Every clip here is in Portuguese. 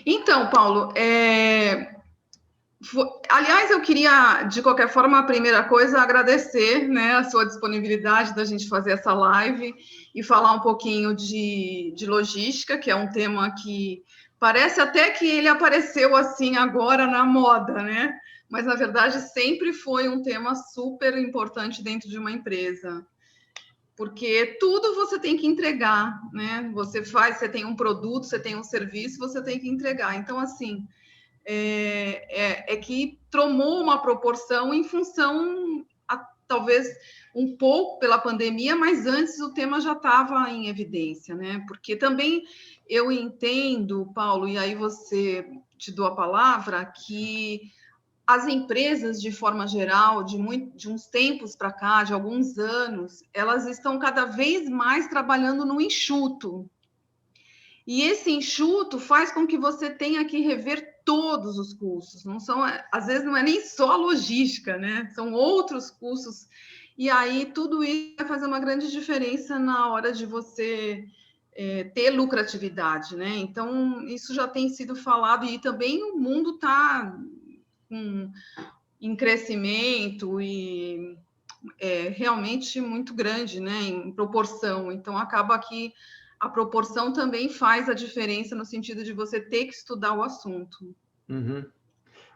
Então, Paulo, aliás, eu queria, de qualquer forma, a primeira coisa, agradecer, né, a sua disponibilidade da gente fazer essa live e falar um pouquinho de logística, que é um tema que parece até que ele apareceu assim agora na moda, né? Mas, na verdade, sempre foi um tema super importante dentro de uma empresa. Porque tudo você tem que entregar, né? Você tem um produto, você tem um serviço, você tem que entregar. Então, assim, que tomou uma proporção em função, talvez, um pouco pela pandemia, mas antes o tema já estava em evidência, né? Porque também eu entendo, Paulo, e aí você te dou a palavra, que as empresas, de forma geral, de uns tempos para cá, de alguns anos, elas estão cada vez mais trabalhando no enxuto. E esse enxuto faz com que você tenha que rever todos os custos. Não são, às vezes não é nem só a logística, né? São outros custos. E aí tudo isso vai fazer uma grande diferença na hora de você ter lucratividade, né? Então isso já tem sido falado e também o mundo está em crescimento e realmente muito grande, né, em proporção. Então, acaba que a proporção também faz a diferença no sentido de você ter que estudar o assunto. Uhum.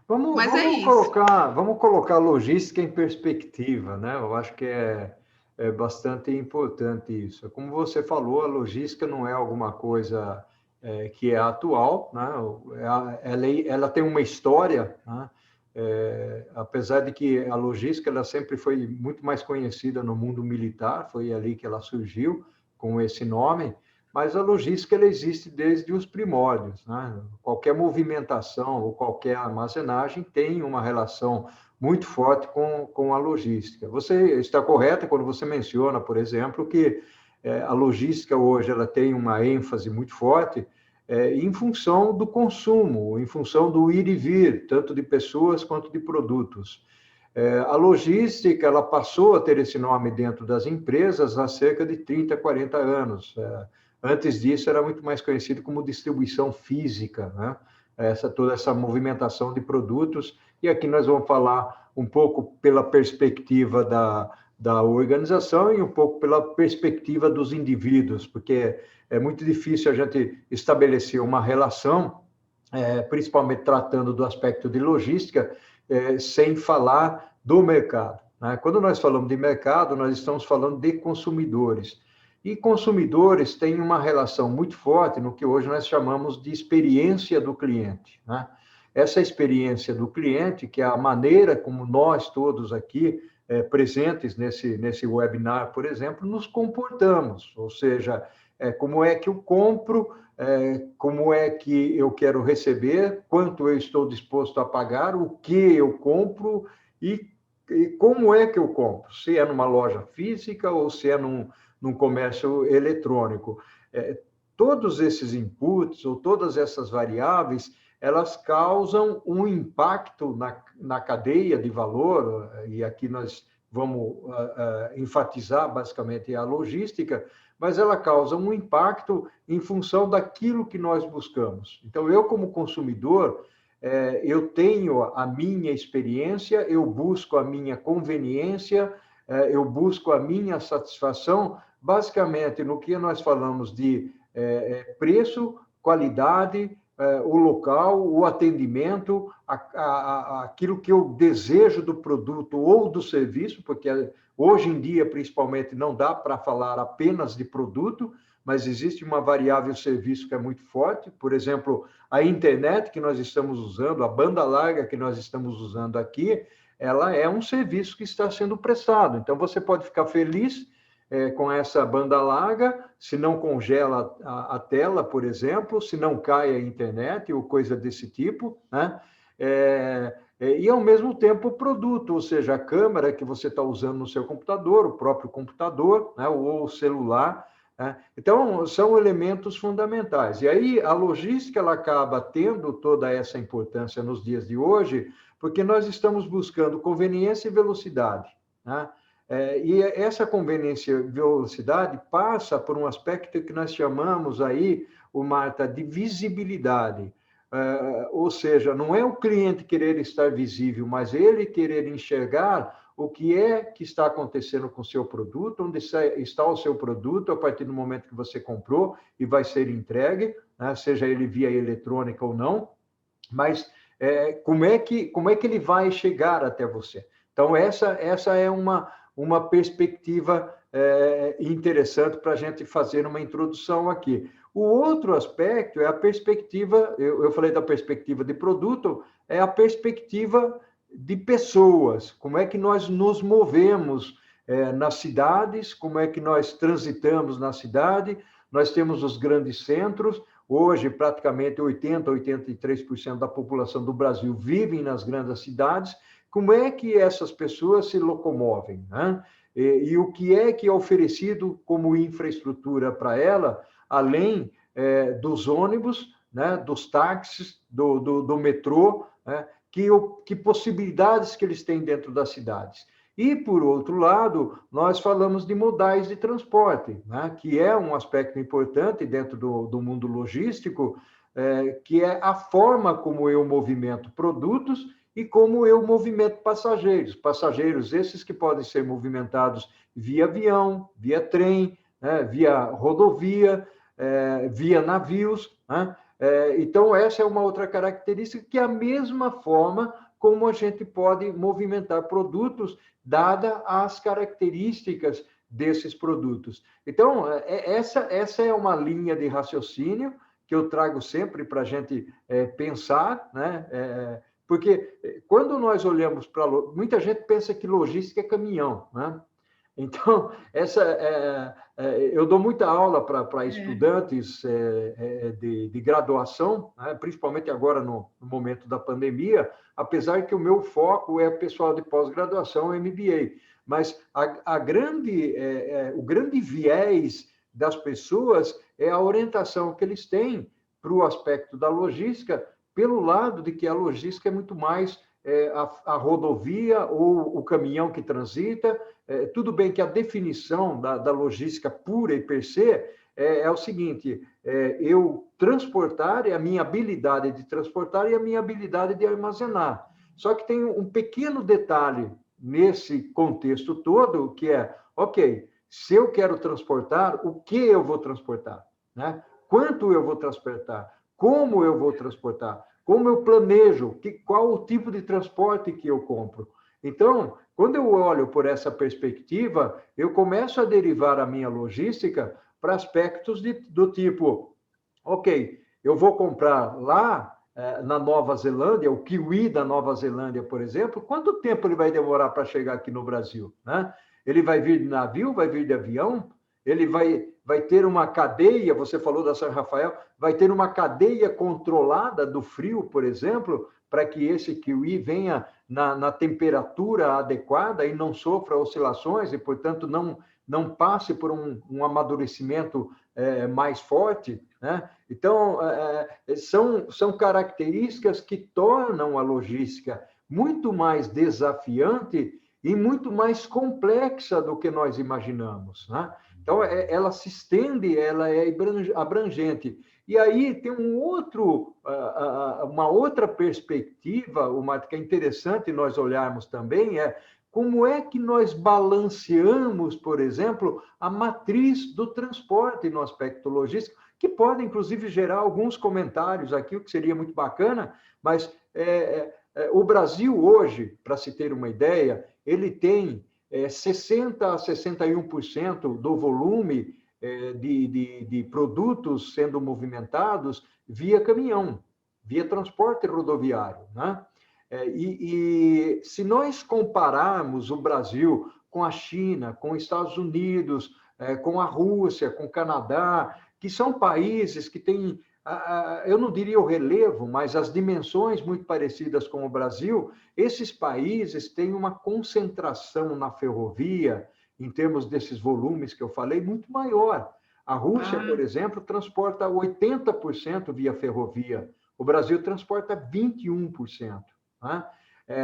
Vamos, Mas é vamos isso. colocar, vamos colocar a logística em perspectiva, né? Eu acho que é bastante importante isso. Como você falou, a logística não é alguma coisa que é atual, né? Ela tem uma história, né? Apesar de que a logística ela sempre foi muito mais conhecida no mundo militar, foi ali que ela surgiu com esse nome, mas a logística ela existe desde os primórdios, né? Qualquer movimentação ou qualquer armazenagem tem uma relação muito forte com a logística. Você está correta quando você menciona, por exemplo, que a logística hoje ela tem uma ênfase muito forte em função do consumo, em função do ir e vir, tanto de pessoas quanto de produtos. A logística ela passou a ter esse nome dentro das empresas há cerca de 30, 40 anos. Antes disso, era muito mais conhecido como distribuição física, né? Toda essa movimentação de produtos. E aqui nós vamos falar um pouco pela perspectiva da organização e um pouco pela perspectiva dos indivíduos, porque é muito difícil a gente estabelecer uma relação, principalmente tratando do aspecto de logística, sem falar do mercado, né? Quando nós falamos de mercado, nós estamos falando de consumidores. E consumidores têm uma relação muito forte no que hoje nós chamamos de experiência do cliente, né? Essa experiência do cliente, que é a maneira como nós todos aqui, presentes nesse webinar, por exemplo, nos comportamos, ou seja, como é que eu compro, como é que eu quero receber, quanto eu estou disposto a pagar, o que eu compro e como é que eu compro, se é numa loja física ou se é num comércio eletrônico. Todos esses inputs ou todas essas variáveis, elas causam um impacto na cadeia de valor, e aqui nós vamos enfatizar basicamente a logística, mas ela causa um impacto em função daquilo que nós buscamos. Então, eu como consumidor, eu tenho a minha experiência, eu busco a minha conveniência, eu busco a minha satisfação, basicamente no que nós falamos de preço, qualidade, o local, o atendimento, aquilo que eu desejo do produto ou do serviço, porque hoje em dia, principalmente, não dá para falar apenas de produto, mas existe uma variável serviço que é muito forte. Por exemplo, a internet que nós estamos usando, a banda larga que nós estamos usando aqui, ela é um serviço que está sendo prestado. Então, você pode ficar feliz com essa banda larga, se não congela a tela, por exemplo, se não cai a internet ou coisa desse tipo, né? E, ao mesmo tempo, o produto, ou seja, a câmera que você está usando no seu computador, o próprio computador, né? Ou o celular, né? Então, são elementos fundamentais. E aí, a logística ela acaba tendo toda essa importância nos dias de hoje, porque nós estamos buscando conveniência e velocidade, né? E essa conveniência e velocidade passa por um aspecto que nós chamamos aí, o Marta, de visibilidade. Ou seja, não é o cliente querer estar visível, mas ele querer enxergar o que é que está acontecendo com o seu produto, onde está o seu produto a partir do momento que você comprou e vai ser entregue, né? Seja ele via eletrônica ou não, mas como é que ele vai chegar até você? Então, essa é uma perspectiva interessante para a gente fazer uma introdução aqui. O outro aspecto é a perspectiva, eu falei da perspectiva de produto, é a perspectiva de pessoas, como é que nós nos movemos nas cidades, como é que nós transitamos na cidade. Nós temos os grandes centros, hoje praticamente 80%, 83% da população do Brasil vivem nas grandes cidades. Como é que essas pessoas se locomovem, né? E o que é oferecido como infraestrutura para ela, além dos ônibus, né, dos táxis, do metrô, né? Que possibilidades que eles têm dentro das cidades. E, por outro lado, nós falamos de modais de transporte, né? Que é um aspecto importante dentro do mundo logístico, que é a forma como eu movimento produtos e como eu movimento passageiros. Passageiros esses que podem ser movimentados via avião, via trem, né? Via rodovia, via navios, né? Então, essa é uma outra característica, que é a mesma forma como a gente pode movimentar produtos, dada as características desses produtos. Então, essa é uma linha de raciocínio que eu trago sempre para a gente pensar, né? Porque quando nós olhamos para... Muita gente pensa que logística é caminhão, né? Então, eu dou muita aula para estudantes de graduação, né? Principalmente agora no momento da pandemia, apesar que o meu foco é pessoal de pós-graduação, MBA. Mas o grande viés das pessoas é a orientação que eles têm para o aspecto da logística, pelo lado de que a logística é muito mais a rodovia ou o caminhão que transita. Tudo bem que a definição da logística pura e per se é o seguinte: eu transportar, é a minha habilidade de transportar e a minha habilidade de armazenar. Só que tem um pequeno detalhe nesse contexto todo, que é, ok, se eu quero transportar, o que eu vou transportar, né? Quanto eu vou transportar? Como eu vou transportar? Como eu planejo? Qual o tipo de transporte que eu compro? Então, quando eu olho por essa perspectiva, eu começo a derivar a minha logística para aspectos do tipo, ok, eu vou comprar lá na Nova Zelândia, o kiwi da Nova Zelândia, por exemplo, quanto tempo ele vai demorar para chegar aqui no Brasil, né? Ele vai vir de navio, vai vir de avião, ele vai ter uma cadeia, você falou da São Rafael, vai ter uma cadeia controlada do frio, por exemplo, para que esse kiwi venha na temperatura adequada e não sofra oscilações e, portanto, não passe por um amadurecimento mais forte, né? Então, são características que tornam a logística muito mais desafiante e muito mais complexa do que nós imaginamos, né? Então, ela se estende, ela é abrangente. E aí tem uma outra perspectiva, Marta, que é interessante nós olharmos também, como é que nós balanceamos, por exemplo, a matriz do transporte no aspecto logístico, que pode, inclusive, gerar alguns comentários aqui, o que seria muito bacana, mas o Brasil hoje, para se ter uma ideia, ele tem 60% a 61% do volume de produtos sendo movimentados via caminhão, via transporte rodoviário, né? E se nós compararmos o Brasil com a China, com os Estados Unidos, com a Rússia, com o Canadá, que são países que têm, eu não diria o relevo, mas as dimensões muito parecidas com o Brasil, esses países têm uma concentração na ferrovia, em termos desses volumes que eu falei, muito maior. A Rússia, por exemplo, transporta 80% via ferrovia. O Brasil transporta 21%. Né?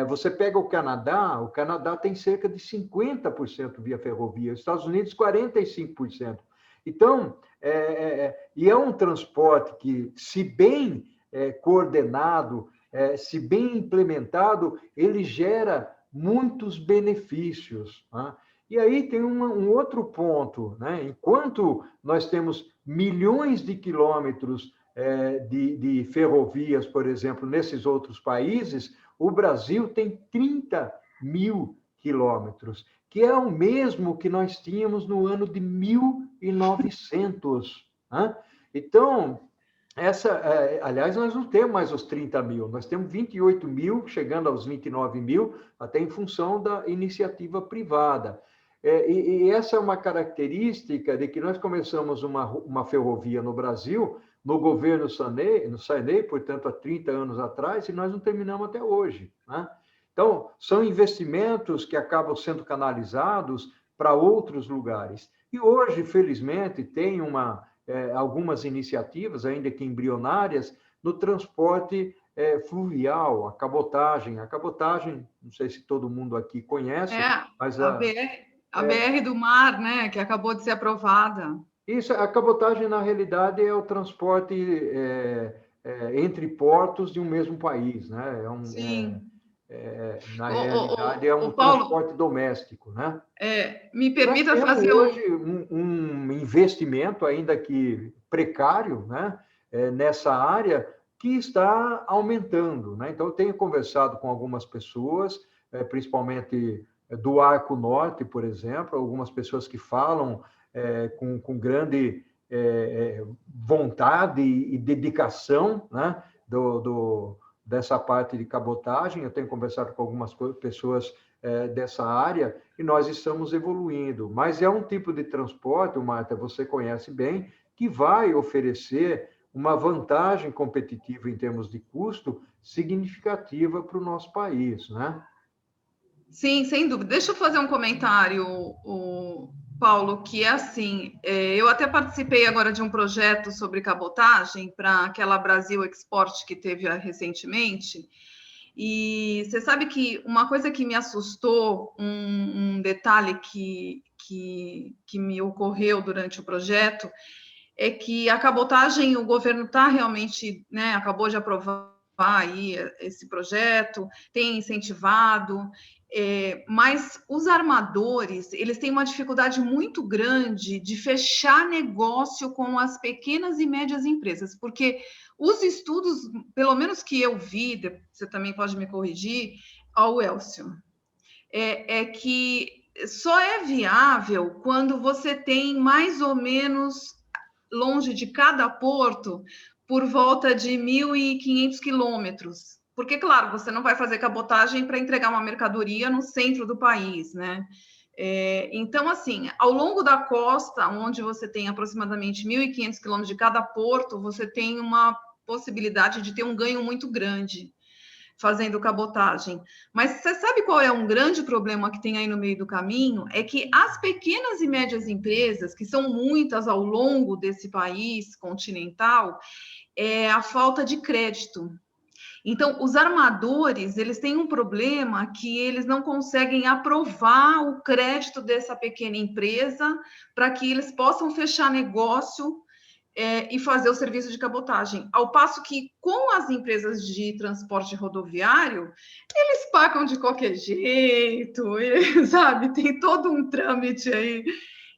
Você pega o Canadá tem cerca de 50% via ferrovia, os Estados Unidos 45%. Então, e é um transporte que, se bem coordenado, se bem implementado, ele gera muitos benefícios, né? E aí tem um outro ponto, né? Enquanto nós temos milhões de quilômetros de ferrovias, por exemplo, nesses outros países, o Brasil tem 30 mil quilômetros, que é o mesmo que nós tínhamos no ano de 1900, né? Então, aliás, nós não temos mais os 30 mil, nós temos 28 mil, chegando aos 29 mil, até em função da iniciativa privada. E essa é uma característica de que nós começamos uma ferrovia no Brasil, no governo Sarney, portanto, há 30 anos atrás, e nós não terminamos até hoje, né? Então, são investimentos que acabam sendo canalizados para outros lugares. E hoje, felizmente, tem algumas iniciativas, ainda que embrionárias, no transporte fluvial, a cabotagem. A cabotagem, não sei se todo mundo aqui conhece, mas a BR do mar, né, que acabou de ser aprovada. Isso, a cabotagem, na realidade, é o transporte entre portos de um mesmo país, né? Sim. Na realidade, é um Paulo, transporte doméstico, né? Me permita fazer hoje um investimento, ainda que precário, né? Nessa área, que está aumentando, né? Então, eu tenho conversado com algumas pessoas, principalmente do Arco Norte, por exemplo, algumas pessoas que falam com grande vontade e dedicação, né? Dessa parte de cabotagem. Eu tenho conversado com algumas pessoas dessa área e nós estamos evoluindo. Mas é um tipo de transporte, Marta, você conhece bem, que vai oferecer uma vantagem competitiva em termos de custo significativa para o nosso país, né? Sim, sem dúvida. Deixa eu fazer um comentário, Paulo, que é assim, eu até participei agora de um projeto sobre cabotagem para aquela Brasil Export que teve recentemente, e você sabe que uma coisa que me assustou, um detalhe que me ocorreu durante o projeto, é que a cabotagem, o governo está realmente, né, acabou de aprovar aí esse projeto, tem incentivado, mas os armadores, eles têm uma dificuldade muito grande de fechar negócio com as pequenas e médias empresas, porque os estudos, pelo menos que eu vi, você também pode me corrigir, ao Elcio, que só é viável quando você tem mais ou menos longe de cada porto por volta de 1.500 quilômetros. Porque, claro, você não vai fazer cabotagem para entregar uma mercadoria no centro do país, né? Então, assim, ao longo da costa, onde você tem aproximadamente 1.500 quilômetros de cada porto, você tem uma possibilidade de ter um ganho muito grande fazendo cabotagem. Mas você sabe qual é um grande problema que tem aí no meio do caminho? É que as pequenas e médias empresas, que são muitas ao longo desse país continental, é a falta de crédito. Então, os armadores, eles têm um problema que eles não conseguem aprovar o crédito dessa pequena empresa para que eles possam fechar negócio e fazer o serviço de cabotagem. Ao passo que, com as empresas de transporte rodoviário, eles pagam de qualquer jeito, sabe? Tem todo um trâmite aí.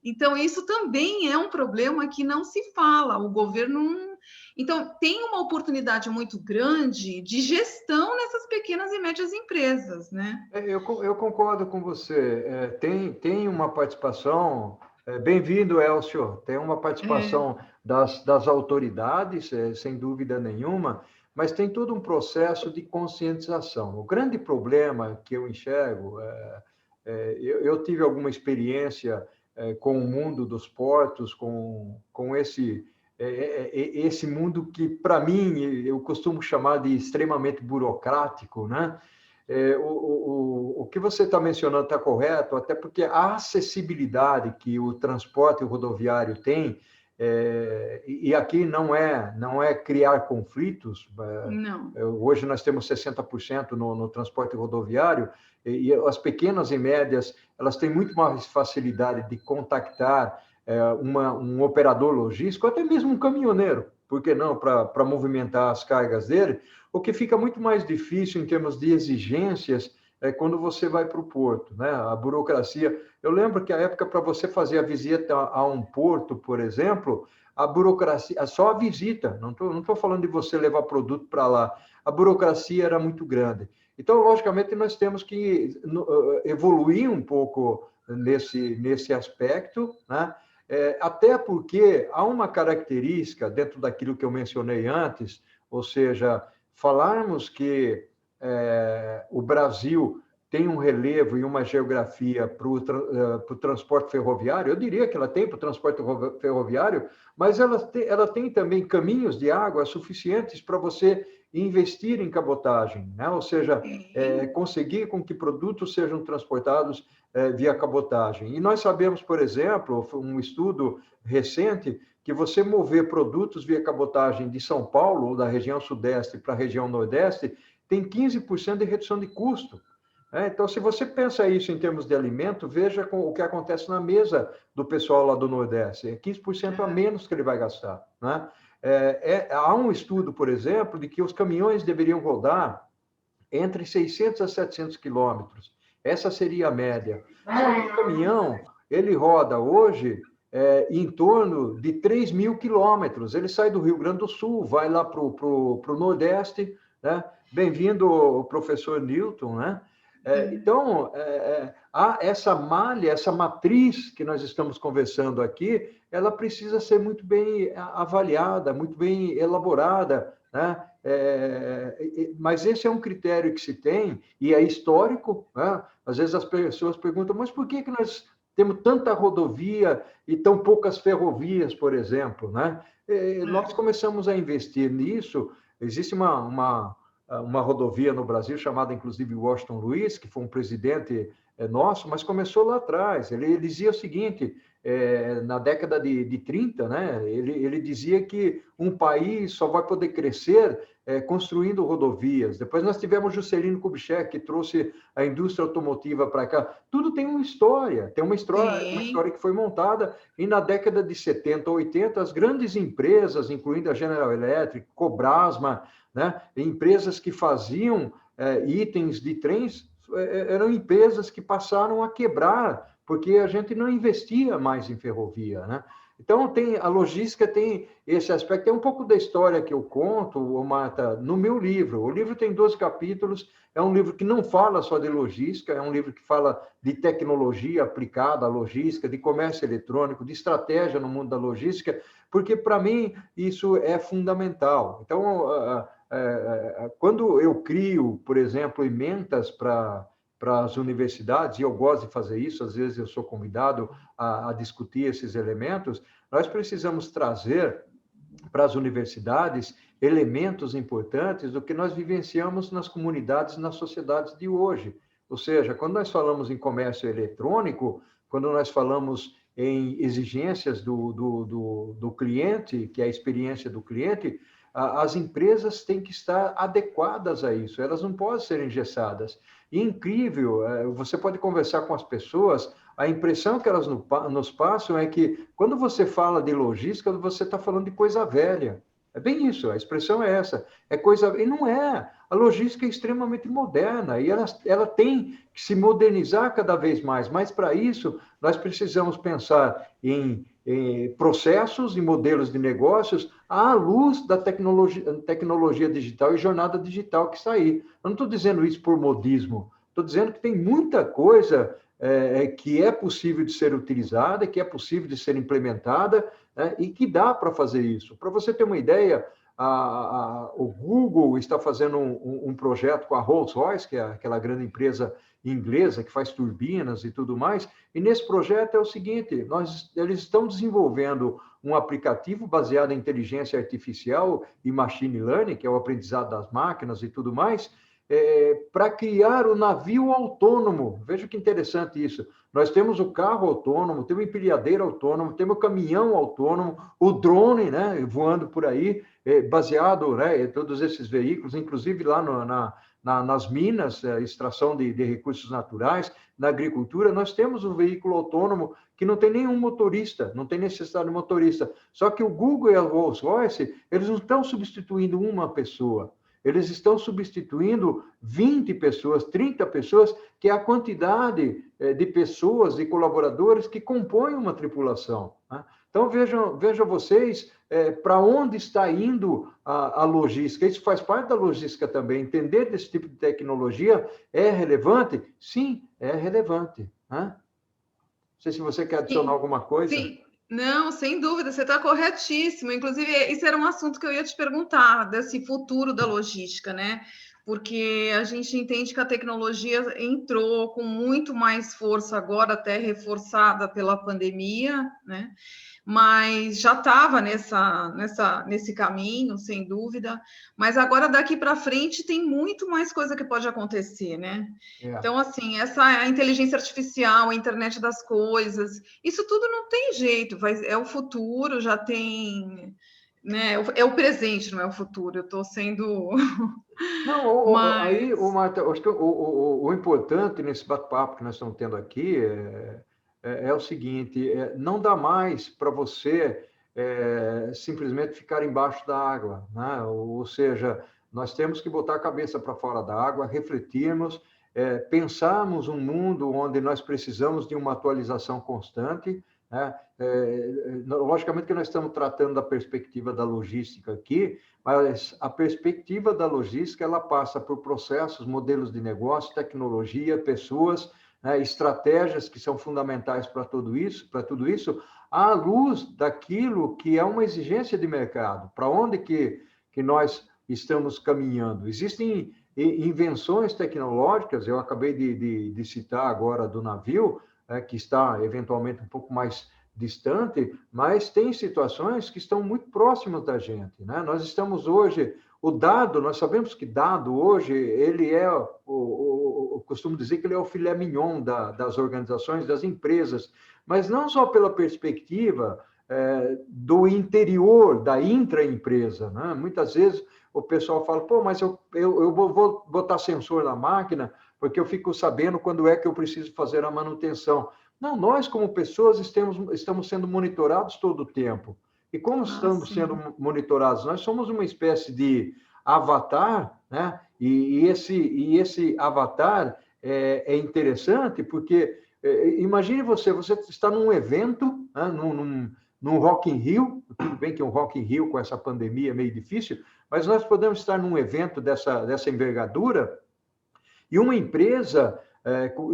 Então, isso também é um problema que não se fala. O governo... Então, tem uma oportunidade muito grande de gestão nessas pequenas e médias empresas, né? Eu concordo com você. Tem uma participação... Bem-vindo, Elcio. Tem uma participação das autoridades, sem dúvida nenhuma, mas tem todo um processo de conscientização. O grande problema que eu enxergo, eu tive alguma experiência com o mundo dos portos, com esse mundo que, para mim, eu costumo chamar de extremamente burocrático, né? O que você está mencionando está correto, até porque a acessibilidade que o transporte rodoviário tem, e aqui não é criar conflitos. Não. Hoje nós temos 60% no transporte rodoviário, e as pequenas e médias, elas têm muito mais facilidade de contactar um operador logístico, até mesmo um caminhoneiro, por que não, para movimentar as cargas dele. O que fica muito mais difícil em termos de exigências é quando você vai para o porto, né? A burocracia. Eu lembro que a época para você fazer a visita a um porto, por exemplo, a burocracia, só a visita, não tô falando de você levar produto para lá, a burocracia era muito grande. Então, logicamente, nós temos que evoluir um pouco nesse aspecto, né? Até porque há uma característica dentro daquilo que eu mencionei antes, ou seja, falarmos que o Brasil tem um relevo e uma geografia para o transporte ferroviário, eu diria que ela tem para o transporte ferroviário, mas ela tem também caminhos de água suficientes para você investir em cabotagem, né? Ou seja, conseguir com que produtos sejam transportados via cabotagem. E nós sabemos, por exemplo, um estudo recente, que você mover produtos via cabotagem de São Paulo, ou da região sudeste para a região nordeste, tem 15% de redução de custo. Então, se você pensa isso em termos de alimento, veja o que acontece na mesa do pessoal lá do Nordeste. É 15% a menos que ele vai gastar, né? Há um estudo, por exemplo, de que os caminhões deveriam rodar entre 600 a 700 quilômetros. Essa seria a média. Só que o caminhão, ele roda hoje em torno de 3.000 quilômetros. Ele sai do Rio Grande do Sul, vai lá para o Nordeste, né? Bem-vindo, o professor Newton, né? Então, há essa malha, essa matriz que nós estamos conversando aqui, ela precisa ser muito bem avaliada, muito bem elaborada, né? Mas esse é um critério que se tem, e é histórico, né? Às vezes as pessoas perguntam, mas por que nós temos tanta rodovia e tão poucas ferrovias, por exemplo, né? Nós começamos a investir nisso. Existe uma rodovia no Brasil chamada, inclusive, Washington Luiz, que foi um presidente nosso, mas começou lá atrás. Ele dizia o seguinte, na década de 30, né? Ele dizia que um país só vai poder crescer construindo rodovias. Depois nós tivemos Juscelino Kubitschek, que trouxe a indústria automotiva para cá. Tudo tem uma história que foi montada, e na década de 70, 80, as grandes empresas, incluindo a General Electric, Cobrasma, né? Empresas que faziam itens de trens, eram empresas que passaram a quebrar, porque a gente não investia mais em ferrovia, né? Então, a logística tem esse aspecto. É um pouco da história que eu conto, Marta, no meu livro. O livro tem 12 capítulos, é um livro que não fala só de logística, é um livro que fala de tecnologia aplicada à logística, de comércio eletrônico, de estratégia no mundo da logística, porque, para mim, isso é fundamental. Então, quando eu crio, por exemplo, emendas para as universidades, e eu gosto de fazer isso, às vezes eu sou convidado a discutir esses elementos, nós precisamos trazer para as universidades elementos importantes do que nós vivenciamos nas comunidades, nas sociedades de hoje. Ou seja, quando nós falamos em comércio eletrônico, quando nós falamos em exigências do cliente, que é a experiência do cliente, as empresas têm que estar adequadas a isso, elas não podem ser engessadas. E incrível, você pode conversar com as pessoas, a impressão que elas nos passam é que, quando você fala de logística, você está falando de coisa velha. É bem isso, a expressão é essa. É coisa... E não é. A logística é extremamente moderna e ela tem que se modernizar cada vez mais. Mas, para isso, nós precisamos pensar em processos e modelos de negócios à luz da tecnologia digital e jornada digital que está aí. Eu não estou dizendo isso por modismo, estou dizendo que tem muita coisa que é possível de ser utilizada, que é possível de ser implementada, e que dá para fazer isso. Para você ter uma ideia, o Google está fazendo um projeto com a Rolls-Royce, que é aquela grande empresa inglesa que faz turbinas e tudo mais, e nesse projeto é o seguinte, eles estão desenvolvendo um aplicativo baseado em inteligência artificial e machine learning, que é o aprendizado das máquinas e tudo mais, para criar o navio autônomo. Veja que interessante isso. Nós temos o carro autônomo, temos o empilhadeiro autônomo, temos o caminhão autônomo, o drone, né, voando por aí, baseado, né, em todos esses veículos, inclusive lá nas minas, extração de recursos naturais, na agricultura, nós temos um veículo autônomo que não tem nenhum motorista, não tem necessidade de motorista. Só que o Google e a Rolls-Royce, eles não estão substituindo uma pessoa, eles estão substituindo 20 pessoas, 30 pessoas, que é a quantidade de pessoas e colaboradores que compõem uma tripulação, né? Então, vejam vocês para onde está indo a logística. Isso faz parte da logística também. Entender desse tipo de tecnologia é relevante? Sim, é relevante, né? Não sei se você quer adicionar alguma coisa. Sim, não, sem dúvida, você está corretíssimo. Inclusive, isso era um assunto que eu ia te perguntar, desse futuro da logística, né? Porque a gente entende que a tecnologia entrou com muito mais força agora, até reforçada pela pandemia, né? Mas já estava nesse caminho, sem dúvida. Mas agora, daqui para frente, tem muito mais coisa que pode acontecer, né? Então, assim, a inteligência artificial, a internet das coisas, isso tudo não tem jeito, é o futuro, já tem, né? É o presente, não é o futuro. Eu estou sendo... Não, aí, Marta, acho que o importante nesse bate-papo que nós estamos tendo aqui é o seguinte: não dá mais para você simplesmente ficar embaixo da água, né? Ou seja, nós temos que botar a cabeça para fora da água, refletirmos, pensarmos um mundo onde nós precisamos de uma atualização constante, né? Logicamente que nós estamos tratando da perspectiva da logística aqui, mas a perspectiva da logística ela passa por processos, modelos de negócio, tecnologia, pessoas, né, estratégias que são fundamentais para tudo isso, à luz daquilo que é uma exigência de mercado. Para onde que nós estamos caminhando? Existem invenções tecnológicas, eu acabei de citar agora do navio, que está eventualmente um pouco mais distante, mas tem situações que estão muito próximas da gente, né? Nós estamos hoje, nós sabemos que dado hoje, ele é, eu costumo dizer que ele é o filé mignon das organizações, das empresas, mas não só pela perspectiva do interior, da intraempresa, né? Muitas vezes o pessoal fala, pô, mas eu vou botar sensor na máquina, porque eu fico sabendo quando é que eu preciso fazer a manutenção. Não, nós, como pessoas, estamos sendo monitorados todo o tempo. E como estamos sendo monitorados? Nós somos uma espécie de avatar, né? E esse avatar é interessante porque, imagine você está num evento, né? num Rock in Rio, tudo bem que um Rock in Rio com essa pandemia é meio difícil, mas nós podemos estar num evento dessa envergadura e uma empresa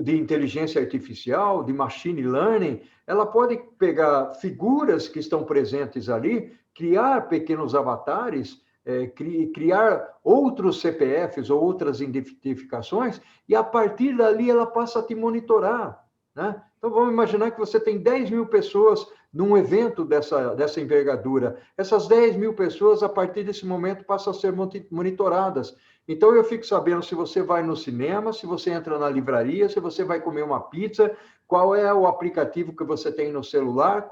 de inteligência artificial, de machine learning, ela pode pegar figuras que estão presentes ali, criar pequenos avatares, criar outros CPFs ou outras identificações, e a partir dali ela passa a te monitorar, né? Então, vamos imaginar que você tem 10 mil pessoas num evento dessa envergadura. Essas 10 mil pessoas, a partir desse momento, passam a ser monitoradas. Então, eu fico sabendo se você vai no cinema, se você entra na livraria, se você vai comer uma pizza, qual é o aplicativo que você tem no celular,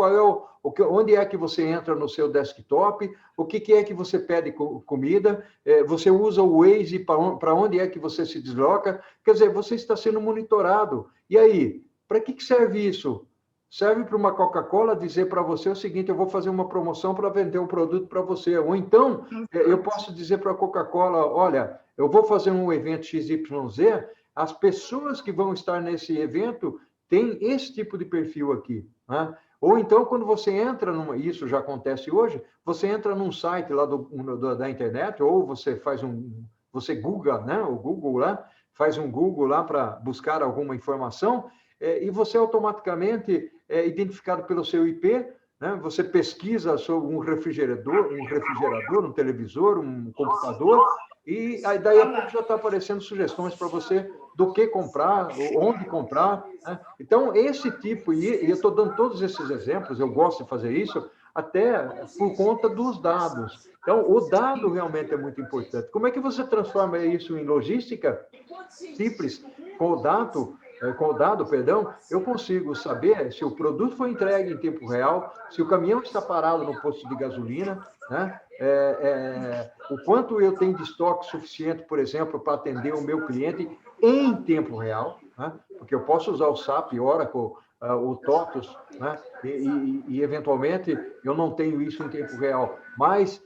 onde é que você entra no seu desktop, o que é que você pede comida, você usa o Waze para onde é que você se desloca. Quer dizer, você está sendo monitorado. E aí, para que serve isso? Serve para uma Coca-Cola dizer para você o seguinte: eu vou fazer uma promoção para vender um produto para você. Ou então, eu posso dizer para a Coca-Cola: olha, eu vou fazer um evento XYZ, as pessoas que vão estar nesse evento têm esse tipo de perfil aqui, né? Ou então, quando você entra isso já acontece hoje, você entra num site lá da internet, ou você você Google, né? O Google lá, faz um Google lá para buscar alguma informação, e você automaticamente é identificado pelo seu IP, né? Você pesquisa sobre um refrigerador, um televisor, um computador, e aí daí a pouco já está aparecendo sugestões para você do que comprar, onde comprar, né? Então, esse tipo, e eu estou dando todos esses exemplos, eu gosto de fazer isso, até por conta dos dados. Então, o dado realmente é muito importante. Como é que você transforma isso em logística? Simples, com o dado, eu consigo saber se o produto foi entregue em tempo real, se o caminhão está parado no posto de gasolina, né? O quanto eu tenho de estoque suficiente, por exemplo, para atender o meu cliente em tempo real, né? Porque eu posso usar o SAP, Oracle, o TOTUS, né? Eventualmente, eu não tenho isso em tempo real, mas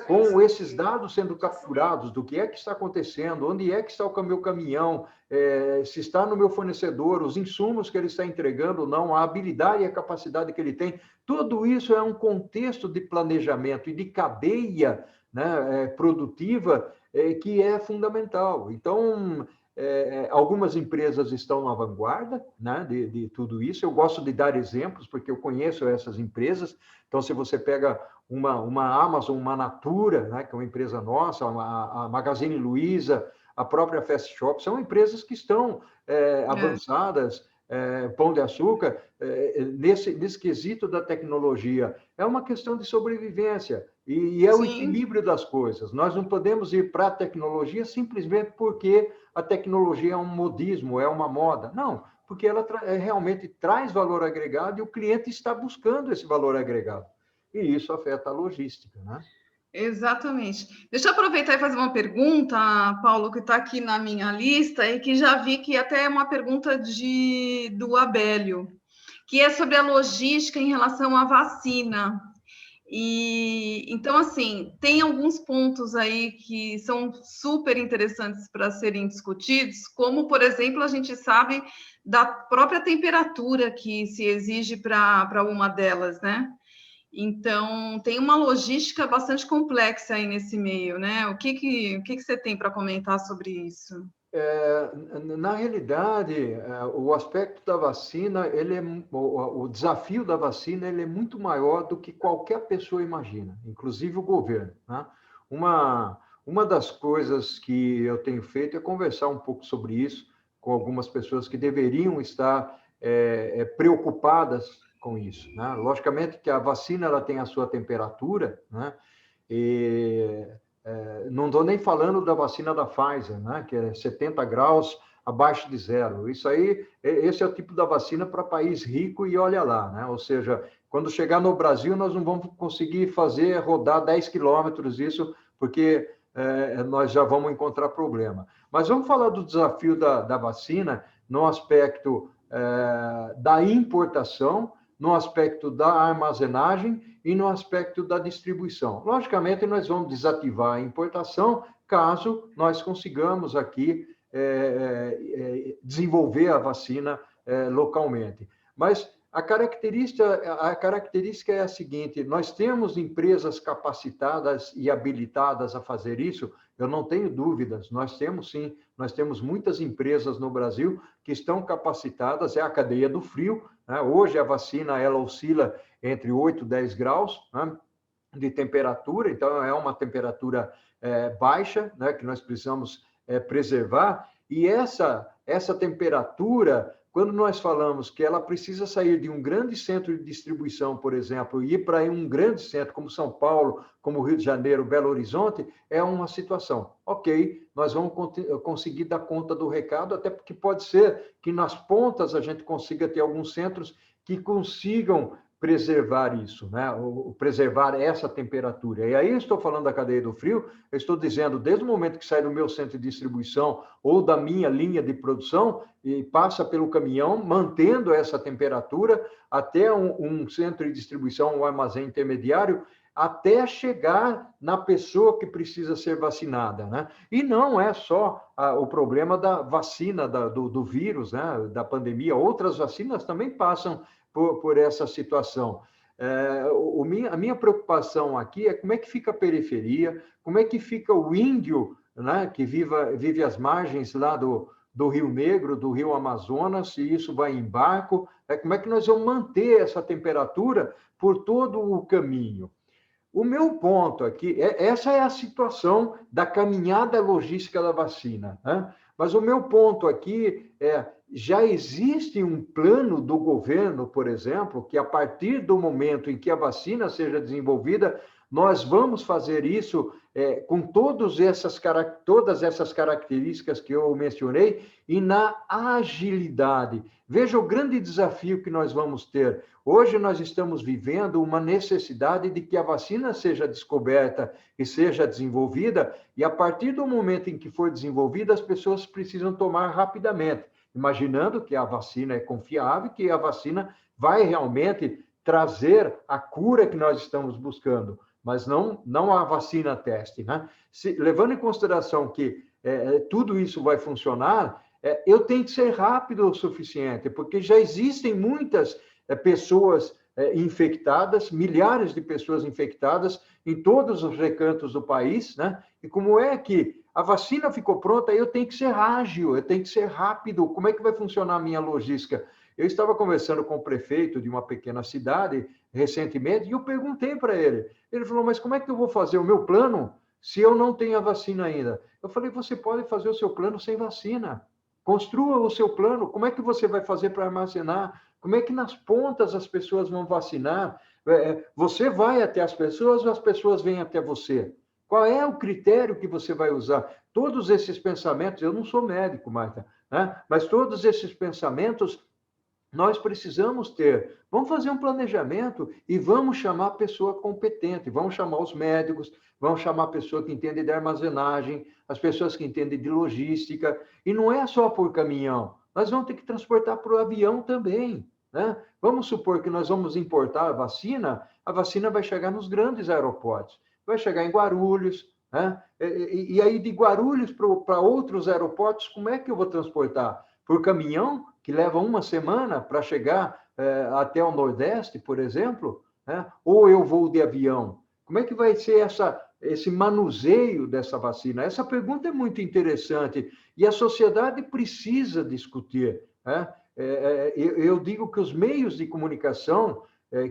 com esses dados sendo capturados do que é que está acontecendo, onde é que está o meu caminhão, se está no meu fornecedor, os insumos que ele está entregando ou não, a habilidade e a capacidade que ele tem, tudo isso é um contexto de planejamento e de cadeia, né, produtiva, que é fundamental. Então, algumas empresas estão na vanguarda, né, de tudo isso. Eu gosto de dar exemplos, porque eu conheço essas empresas. Então, se você pega uma Amazon, uma Natura, né, que é uma empresa nossa, a Magazine Luiza, a própria Fast Shop, são empresas que estão avançadas, Pão de Açúcar, nesse quesito da tecnologia. É uma questão de sobrevivência e é o equilíbrio das coisas. Nós não podemos ir para a tecnologia simplesmente porque a tecnologia é um modismo, é uma moda. Não, porque ela realmente traz valor agregado e o cliente está buscando esse valor agregado. E isso afeta a logística, né? Exatamente. Deixa eu aproveitar e fazer uma pergunta, Paulo, que está aqui na minha lista e que já vi que até é uma pergunta do Abélio, que é sobre a logística em relação à vacina. E então, assim, tem alguns pontos aí que são super interessantes para serem discutidos, como, por exemplo, a gente sabe da própria temperatura que se exige para uma delas, né? Então, tem uma logística bastante complexa aí nesse meio, né? O que você tem para comentar sobre isso? Na realidade, o aspecto da vacina, o desafio da vacina, ele é muito maior do que qualquer pessoa imagina, inclusive o governo, né? Uma das coisas que eu tenho feito é conversar um pouco sobre isso com algumas pessoas que deveriam estar preocupadas com isso, né? Logicamente que a vacina ela tem a sua temperatura, né? E não estou nem falando da vacina da Pfizer, né? Que é 70 graus abaixo de zero. Isso aí, esse é o tipo da vacina para país rico e olha lá, né? Ou seja, quando chegar no Brasil, nós não vamos conseguir fazer rodar 10 quilômetros isso, porque nós já vamos encontrar problema. Mas vamos falar do desafio da vacina no aspecto da importação, no aspecto da armazenagem e no aspecto da distribuição. Logicamente, nós vamos desativar a importação caso nós consigamos aqui desenvolver a vacina localmente. Mas a característica é a seguinte: nós temos empresas capacitadas e habilitadas a fazer isso? Eu não tenho dúvidas, nós temos sim, nós temos muitas empresas no Brasil que estão capacitadas, é a cadeia do frio, né? Hoje a vacina ela oscila entre 8 e 10 graus, né, de temperatura, então é uma temperatura baixa, né, que nós precisamos preservar, e essa temperatura, quando nós falamos que ela precisa sair de um grande centro de distribuição, por exemplo, e ir para um grande centro como São Paulo, como Rio de Janeiro, Belo Horizonte, é uma situação. Ok, nós vamos conseguir dar conta do recado, até porque pode ser que nas pontas a gente consiga ter alguns centros que consigam preservar isso, né? Preservar essa temperatura. E aí eu estou falando da cadeia do frio, eu estou dizendo, desde o momento que sai do meu centro de distribuição ou da minha linha de produção e passa pelo caminhão, mantendo essa temperatura até um centro de distribuição, um armazém intermediário, até chegar na pessoa que precisa ser vacinada, né? E não é só o problema da vacina do vírus, né? Da pandemia, outras vacinas também passam por essa situação. A minha preocupação aqui é como é que fica a periferia, como é que fica o índio, né, que vive às margens lá do Rio Negro, do Rio Amazonas, se isso vai em barco, como é que nós vamos manter essa temperatura por todo o caminho. O meu ponto aqui, essa é a situação da caminhada logística da vacina, né? Mas o meu ponto aqui já existe um plano do governo, por exemplo, que a partir do momento em que a vacina seja desenvolvida, nós vamos fazer isso com todas essas características que eu mencionei e na agilidade. Veja o grande desafio que nós vamos ter. Hoje nós estamos vivendo uma necessidade de que a vacina seja descoberta e seja desenvolvida, e a partir do momento em que for desenvolvida, as pessoas precisam tomar rapidamente. imaginando que a vacina é confiável, que a vacina vai realmente trazer a cura que nós estamos buscando, mas não a vacina teste, né? Levando em consideração que tudo isso vai funcionar, eu tenho que ser rápido o suficiente, porque já existem muitas pessoas infectadas, milhares de pessoas infectadas em todos os recantos do país, né? E como é que a vacina ficou pronta, eu tenho que ser ágil, eu tenho que ser rápido. Como é que vai funcionar a minha logística? Eu estava conversando com o prefeito de uma pequena cidade recentemente e eu perguntei para ele. Ele falou, mas como é que eu vou fazer o meu plano se eu não tenho a vacina ainda? Eu falei, você pode fazer o seu plano sem vacina. Construa o seu plano. Como é que você vai fazer para armazenar? Como é que nas pontas as pessoas vão vacinar? Você vai até as pessoas ou as pessoas vêm até você? Qual é o critério que você vai usar? Todos esses pensamentos, eu não sou médico, Marta, né? Mas todos esses pensamentos nós precisamos ter. Vamos fazer um planejamento e vamos chamar a pessoa competente, vamos chamar os médicos, vamos chamar a pessoa que entende de armazenagem, as pessoas que entendem de logística, e não é só por caminhão, nós vamos ter que transportar por avião também, né? Vamos supor que nós vamos importar a vacina vai chegar nos grandes aeroportos, vai chegar em Guarulhos, né? E aí de Guarulhos para outros aeroportos, como é que eu vou transportar? Por caminhão, que leva uma semana para chegar até o Nordeste, por exemplo, né? Ou eu vou de avião? Como é que vai ser esse manuseio dessa vacina? Essa pergunta é muito interessante e a sociedade precisa discutir, né? Eu digo que os meios de comunicação,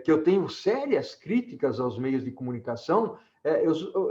que eu tenho sérias críticas aos meios de comunicação,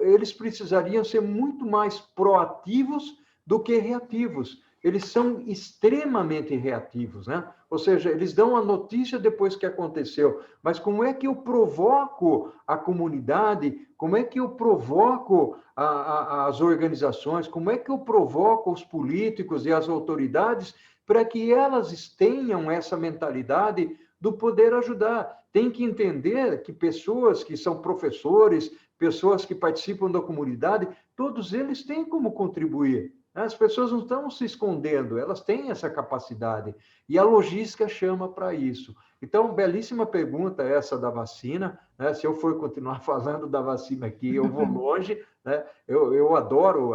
eles precisariam ser muito mais proativos do que reativos. Eles são extremamente reativos, né? Ou seja, eles dão a notícia depois que aconteceu. Mas como é que eu provoco a comunidade? Como é que eu provoco as organizações? Como é que eu provoco os políticos e as autoridades para que elas tenham essa mentalidade do poder ajudar? Tem que entender que pessoas que são professores, pessoas que participam da comunidade, todos eles têm como contribuir. As pessoas não estão se escondendo, elas têm essa capacidade. E a logística chama para isso. Então, belíssima pergunta essa da vacina, né? Se eu for continuar falando da vacina aqui, eu vou longe, né? Eu adoro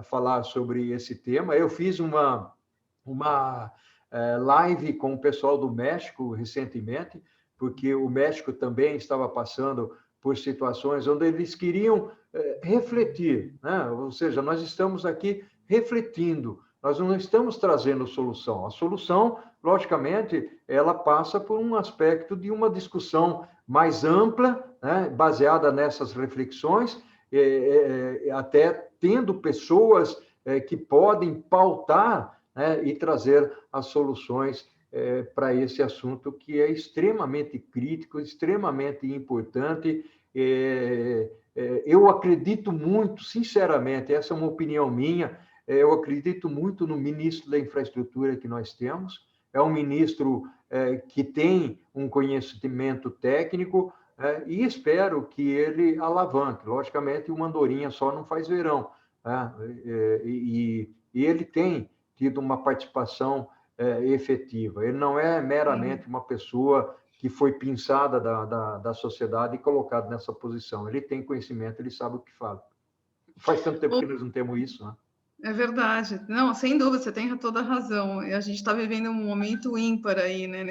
falar sobre esse tema. Eu fiz uma live com o pessoal do México recentemente, porque o México também estava passando por situações onde eles queriam refletir, né? Ou seja, nós estamos aqui refletindo, nós não estamos trazendo solução. A solução, logicamente, ela passa por um aspecto de uma discussão mais ampla, né? Baseada nessas reflexões, até tendo pessoas que podem pautar, né? E trazer as soluções para esse assunto que é extremamente crítico, extremamente importante. Eu acredito muito, sinceramente, essa é uma opinião minha, eu acredito muito no ministro da Infraestrutura que nós temos, é um ministro que tem um conhecimento técnico, e espero que ele alavanque. Logicamente, uma andorinha só não faz verão, né? E ele tem tido uma participação efetiva. Ele não é meramente uma pessoa que foi pinçada da sociedade e colocada nessa posição. Ele tem conhecimento, ele sabe o que fala. Faz tanto tempo que nós não temos isso, né? É verdade. Não, sem dúvida, você tem toda a razão. E a gente está vivendo um momento ímpar aí, né,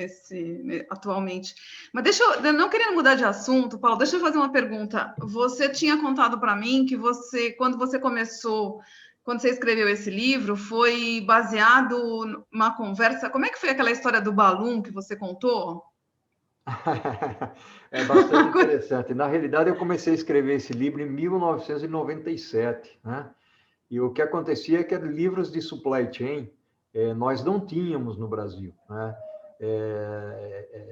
atualmente. Mas não querendo mudar de assunto, Paulo, deixa eu fazer uma pergunta. Você tinha contado para mim que quando você escreveu esse livro, foi baseado numa conversa. Como é que foi aquela história do balão que você contou? É bastante interessante. Na realidade, eu comecei a escrever esse livro em 1997, né? E o que acontecia é que livros de supply chain nós não tínhamos no Brasil, né?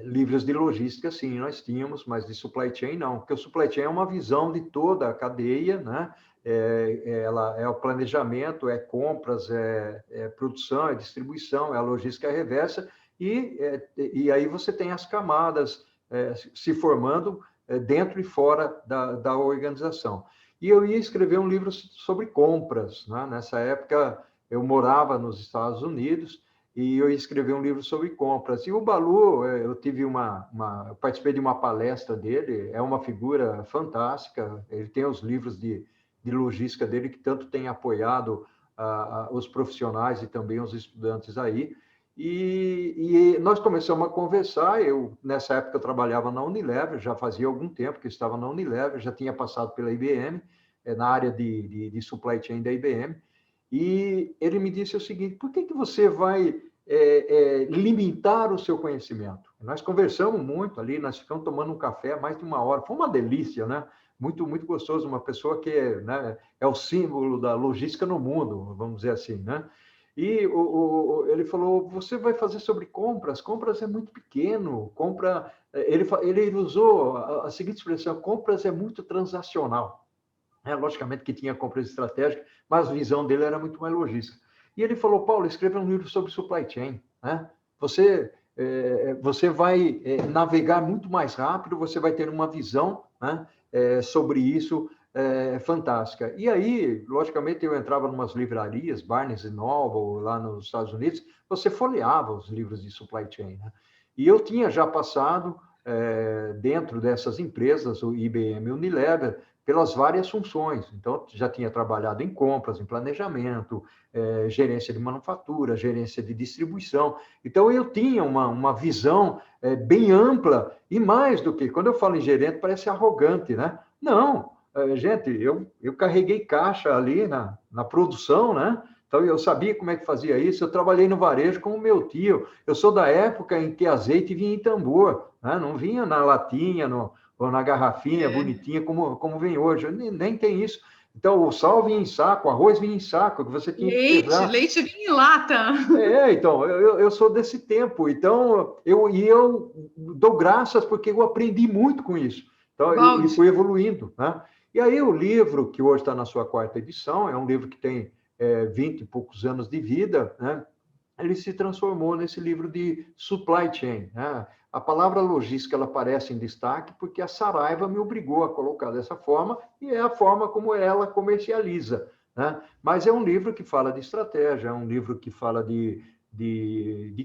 Livros de logística, sim, nós tínhamos, mas de supply chain não, porque o supply chain é uma visão de toda a cadeia, né? Ela é o planejamento, é compras, é produção, é distribuição, é a logística reversa, e aí você tem as camadas se formando dentro e fora da organização. E eu ia escrever um livro sobre compras, né? Nessa época, eu morava nos Estados Unidos e eu escrevi um livro sobre compras. E o Balu, eu tive eu participei de uma palestra dele, é uma figura fantástica, ele tem os livros de logística dele que tanto tem apoiado os profissionais e também os estudantes aí. E nós começamos a conversar. Nessa época, eu trabalhava na Unilever, já fazia algum tempo que eu estava na Unilever, já tinha passado pela IBM, na área de supply chain da IBM. E ele me disse o seguinte: por que você vai limitar o seu conhecimento? Nós conversamos muito ali, nós ficamos tomando um café mais de uma hora, foi uma delícia, né? Muito, muito gostoso, uma pessoa que né, é o símbolo da logística no mundo, vamos dizer assim, né? E ele falou: você vai fazer sobre compras? Compras é muito pequeno. Ele usou a seguinte expressão: compras é muito transacional. Logicamente que tinha compras estratégicas, mas a visão dele era muito mais logística. E ele falou: Paulo, escreva um livro sobre supply chain. Né? Você vai navegar muito mais rápido, você vai ter uma visão, né, sobre isso fantástica. E aí, logicamente, eu entrava em umas livrarias, Barnes Noble, lá nos Estados Unidos, você folheava os livros de supply chain. Né? E eu tinha já passado, dentro dessas empresas, o IBM e o Unilever, pelas várias funções. Então, já tinha trabalhado em compras, em planejamento, gerência de manufatura, gerência de distribuição. Então, eu tinha uma visão bem ampla, e mais do que, quando eu falo em gerente, parece arrogante, né? Não, gente, eu carreguei caixa ali na produção, né? Então, eu sabia como é que fazia isso. Eu trabalhei no varejo com o meu tio. Eu sou da época em que azeite vinha em tambor, né? Não vinha na latinha, ou na garrafinha bonitinha, como vem hoje. Nem tem isso. Então, o sal vinha em saco, o arroz vinha em saco, que você tinha que pesar. Leite vinha em lata. Então, eu sou desse tempo. Então, eu dou graças porque eu aprendi muito com isso. Então, e fui evoluindo, né? E aí, o livro, que hoje está na sua 4ª edição, é um livro que tem 20 e poucos anos de vida, né? Ele se transformou nesse livro de supply chain. Né? A palavra logística ela aparece em destaque porque a Saraiva me obrigou a colocar dessa forma e é a forma como ela comercializa. Né? Mas é um livro que fala de estratégia, é um livro que fala de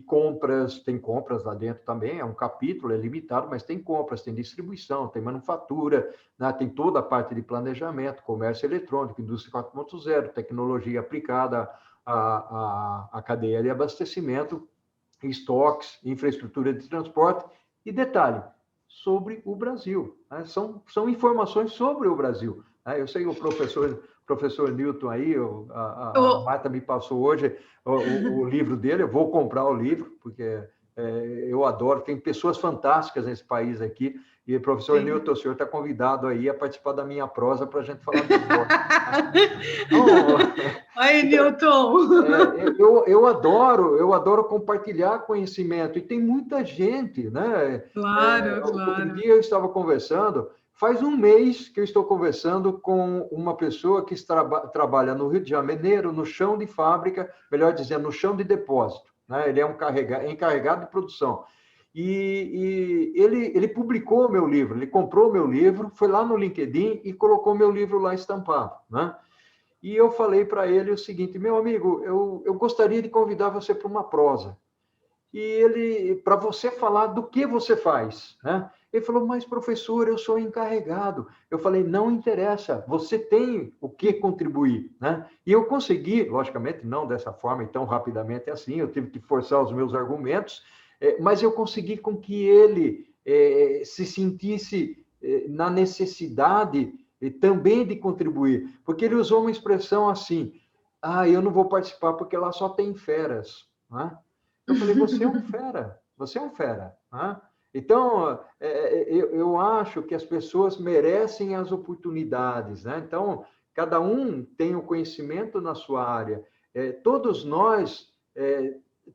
compras, tem compras lá dentro também, é um capítulo, é limitado, mas tem compras, tem distribuição, tem manufatura, né? Tem toda a parte de planejamento, comércio eletrônico, indústria 4.0, tecnologia aplicada a cadeia de abastecimento, estoques, infraestrutura de transporte e detalhe, sobre o Brasil. Né? São informações sobre o Brasil. Né? Eu sei que o professor Newton aí, a Marta me passou hoje o livro dele, eu vou comprar o livro, porque eu adoro, tem pessoas fantásticas nesse país aqui, e professor Newton, o senhor está convidado aí a participar da minha prosa para a gente falar do Aí, Newton! Eu adoro compartilhar conhecimento, e tem muita gente, né? Claro. Outro dia eu estava conversando, faz um mês que eu estou conversando com uma pessoa que trabalha no Rio de Janeiro, no chão de fábrica, melhor dizendo, no chão de depósito. Né? Ele é encarregado de produção. E ele publicou o meu livro, ele comprou o meu livro, foi lá no LinkedIn e colocou meu livro lá estampado. Né? E eu falei para ele o seguinte: meu amigo, eu gostaria de convidar você para uma prosa. E para você falar do que você faz, né? Ele falou: mas professor, eu sou encarregado. Eu falei: não interessa, você tem o que contribuir, né? E eu consegui, logicamente, não dessa forma e tão rapidamente assim, eu tive que forçar os meus argumentos, mas eu consegui com que ele se sentisse na necessidade também de contribuir, porque ele usou uma expressão assim: eu não vou participar porque lá só tem feras, né? Eu falei: você é um fera, você é um fera. Né? Então, eu acho que as pessoas merecem as oportunidades. Né? Então, cada um tem o conhecimento na sua área. Todos nós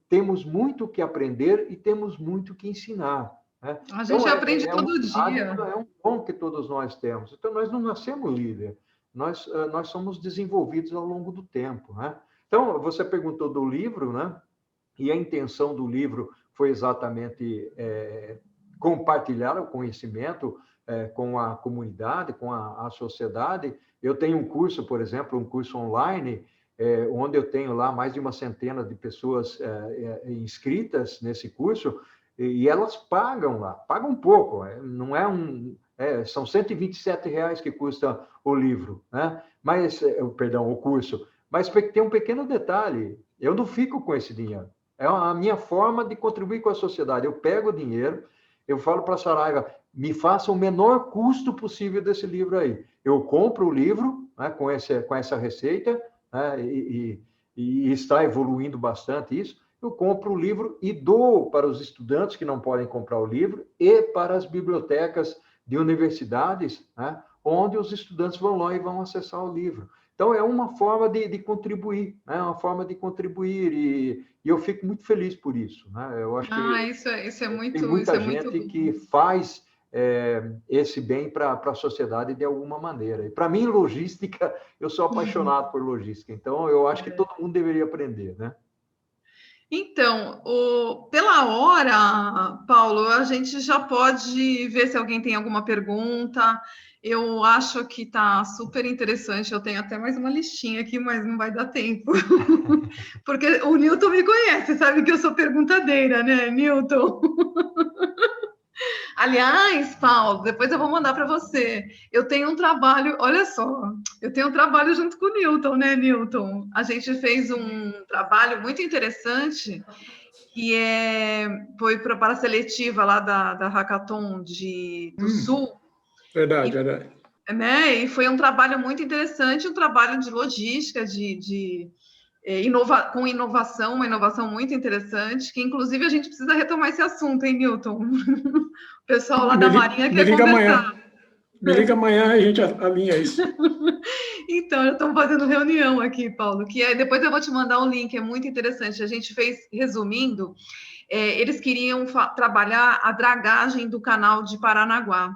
temos muito que aprender e temos muito que ensinar. Né? A gente aprende todo dia. É um dom que todos nós temos. Então, nós não nascemos líder, nós somos desenvolvidos ao longo do tempo. Né? Então, você perguntou do livro, né? E a intenção do livro foi exatamente compartilhar o conhecimento com a comunidade, com a sociedade. Eu tenho um curso, por exemplo, um curso online, onde eu tenho lá mais de uma centena de pessoas inscritas nesse curso, e elas pagam lá, pagam pouco, não é são R$ 127 que custa o livro, né? Mas, perdão, o curso. Mas tem um pequeno detalhe, eu não fico com esse dinheiro. É a minha forma de contribuir com a sociedade. Eu pego o dinheiro, eu falo para a Saraiva, me faça o menor custo possível desse livro aí. Eu compro o livro, né, com essa receita, né, e está evoluindo bastante isso. Eu compro o livro e dou para os estudantes que não podem comprar o livro e para as bibliotecas de universidades, né, onde os estudantes vão lá e vão acessar o livro. Então, é uma forma de contribuir, né? Uma forma de contribuir, e eu fico muito feliz por isso, né? Eu acho que tem muita gente que faz esse bem para a sociedade de alguma maneira. E, para mim, logística, eu sou apaixonado por logística, então eu acho que todo mundo deveria aprender, né? Então, pela hora, Paulo, a gente já pode ver se alguém tem alguma pergunta. Eu acho que está super interessante. Eu tenho até mais uma listinha aqui, mas não vai dar tempo. Porque o Newton me conhece, sabe que eu sou perguntadeira, né, Newton? Aliás, Paulo, depois eu vou mandar para você. Eu tenho um trabalho, olha só, eu tenho um trabalho junto com o Newton, né, Newton? A gente fez um trabalho muito interessante que foi para a seletiva lá da Hackathon do Sul. Verdade, verdade. Né? E foi um trabalho muito interessante, um trabalho de logística, com inovação, uma inovação muito interessante, que inclusive a gente precisa retomar esse assunto, hein, Newton? O pessoal lá da Marinha quer conversar. Amanhã. Me liga amanhã, a gente alinha isso. Então, já estamos fazendo reunião aqui, Paulo, depois eu vou te mandar um link, é muito interessante. A gente fez, resumindo, eles queriam trabalhar a dragagem do canal de Paranaguá.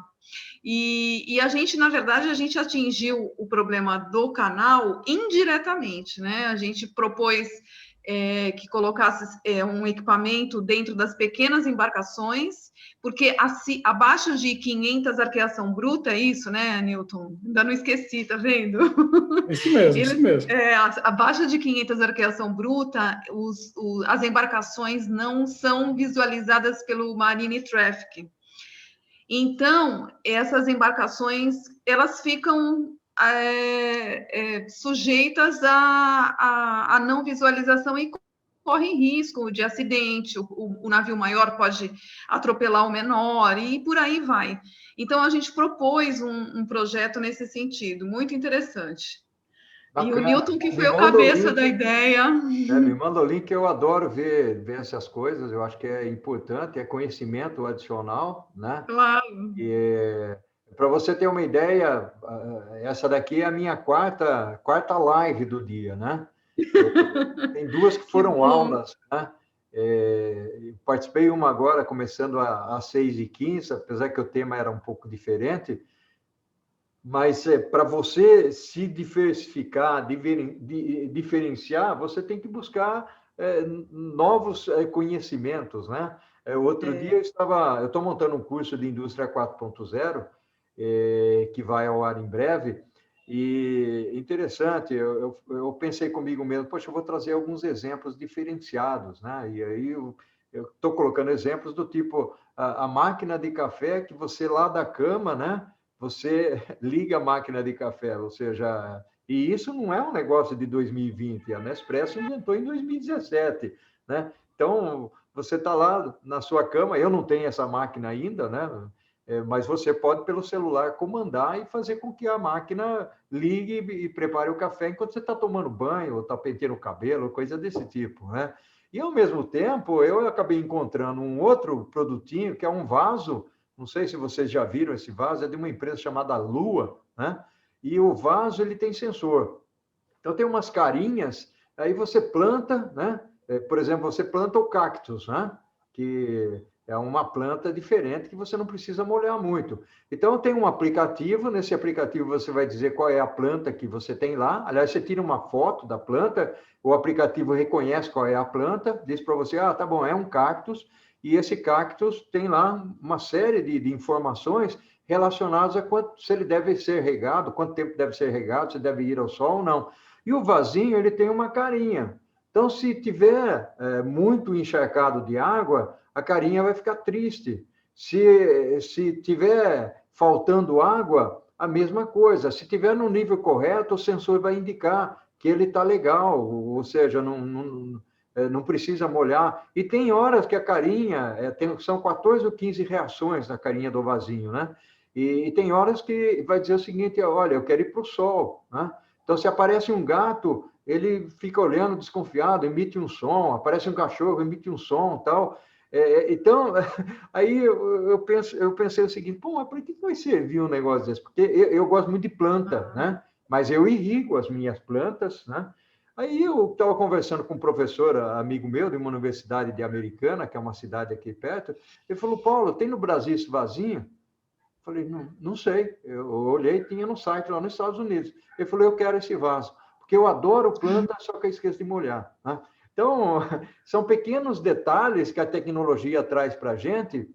E a gente, na verdade, a gente atingiu o problema do canal indiretamente, né? A gente propôs que colocasse um equipamento dentro das pequenas embarcações, porque abaixo de 500 arqueação bruta, é isso, né, Newton? Ainda não esqueci, tá vendo? Isso mesmo, isso mesmo. Abaixo de 500 arqueação bruta, as embarcações não são visualizadas pelo Marine Traffic. Então, essas embarcações, elas ficam sujeitas à não visualização e correm risco de acidente, o navio maior pode atropelar o menor e por aí vai. Então, a gente propôs um projeto nesse sentido, muito interessante. Bacana. E o Newton, que foi o cabeça da ideia. Me manda o link, eu adoro ver essas coisas, eu acho que é importante, é conhecimento adicional, né? Claro. E para você ter uma ideia, essa daqui é a minha quarta live do dia, né? Tem duas que foram aulas, né? Participei uma agora, começando às 6h15, apesar que o tema era um pouco diferente, mas para você se diversificar, diferenciar, você tem que buscar novos conhecimentos, né? Outro dia eu estou montando um curso de Indústria 4.0, que vai ao ar em breve, e interessante, eu pensei comigo mesmo, poxa, eu vou trazer alguns exemplos diferenciados, né? E aí eu estou colocando exemplos do tipo a máquina de café que você lá da cama, né? Você liga a máquina de café, ou seja, e isso não é um negócio de 2020, a Nespresso inventou em 2017, né? Então, você está lá na sua cama, eu não tenho essa máquina ainda, né? Mas você pode, pelo celular, comandar e fazer com que a máquina ligue e prepare o café enquanto você está tomando banho, ou está penteando o cabelo, coisa desse tipo, né? E, ao mesmo tempo, eu acabei encontrando um outro produtinho, que é um vaso. Não sei se vocês já viram esse vaso, é de uma empresa chamada Lua, né? E o vaso, ele tem sensor. Então, tem umas carinhas, aí você planta, né? Por exemplo, você planta o cactus, né? Que é uma planta diferente que você não precisa molhar muito. Então, tem um aplicativo, nesse aplicativo você vai dizer qual é a planta que você tem lá. Aliás, você tira uma foto da planta, o aplicativo reconhece qual é a planta, diz para você, tá bom, é um cactus, e esse cactus tem lá uma série de informações relacionadas a se ele deve ser regado, quanto tempo deve ser regado, se deve ir ao sol ou não. E o vasinho, ele tem uma carinha. Então, se tiver muito encharcado de água, a carinha vai ficar triste. Se tiver faltando água, a mesma coisa. Se tiver no nível correto, o sensor vai indicar que ele está legal, ou seja, não precisa molhar. E tem horas que a carinha, são 14 ou 15 reações na carinha do vasinho, né? E tem horas que vai dizer o seguinte, olha, eu quero ir para o sol, né? Então, se aparece um gato, ele fica olhando desconfiado, emite um som, aparece um cachorro, emite um som, tal. Então, aí eu pensei o seguinte, pô, mas para que vai servir um negócio desse? Porque eu gosto muito de planta, né? Mas eu irrigo as minhas plantas, né? Aí eu estava conversando com um professor, amigo meu, de uma universidade de Americana, que é uma cidade aqui perto, ele falou, Paulo, tem no Brasil esse vasinho? Eu falei, não sei. Eu olhei, tinha no site lá nos Estados Unidos. Ele falou, eu quero esse vaso, porque eu adoro planta, só que eu esqueço de molhar, né? Então, são pequenos detalhes que a tecnologia traz para a gente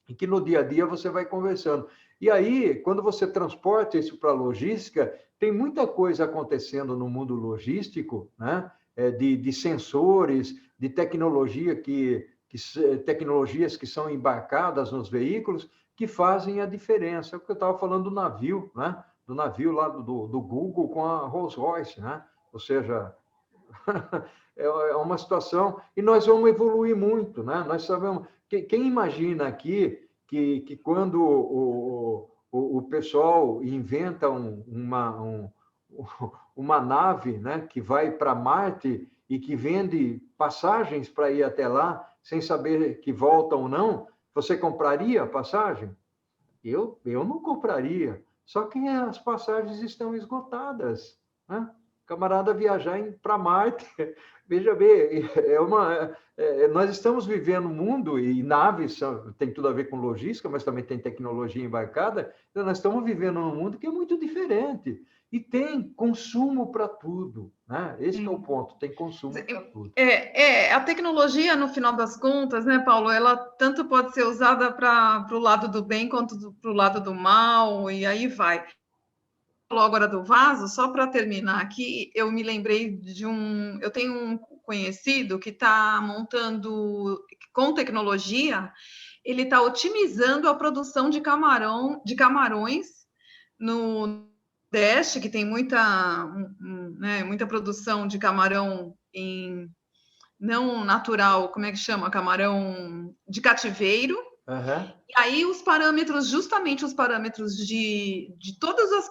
e que no dia a dia você vai conversando. E aí, quando você transporta isso para a logística, tem muita coisa acontecendo no mundo logístico, né? De sensores, de tecnologia tecnologias que são embarcadas nos veículos que fazem a diferença. É o que eu estava falando do navio, né? Do navio lá do Google com a Rolls-Royce, né? Ou seja, é uma situação, e nós vamos evoluir muito, né? Nós sabemos, quem imagina aqui que quando o pessoal inventa uma nave, né, que vai para Marte e que vende passagens para ir até lá, sem saber que volta ou não, você compraria a passagem? Eu não compraria, só que as passagens estão esgotadas, né? Camarada viajar para Marte, veja bem, nós estamos vivendo um mundo, e naves tem tudo a ver com logística, mas também tem tecnologia embarcada, então nós estamos vivendo num mundo que é muito diferente, e tem consumo para tudo, né? Esse é o ponto, tem consumo para tudo. A tecnologia, no final das contas, né, Paulo, ela tanto pode ser usada para o lado do bem quanto para o lado do mal, e aí vai. Falou agora do vaso, só para terminar aqui, eu me lembrei eu tenho um conhecido que está montando, com tecnologia, ele está otimizando a produção de camarões no Nordeste, que tem muita produção de camarão não natural, como é que chama? Camarão de cativeiro. Uhum. E aí justamente os parâmetros de todas as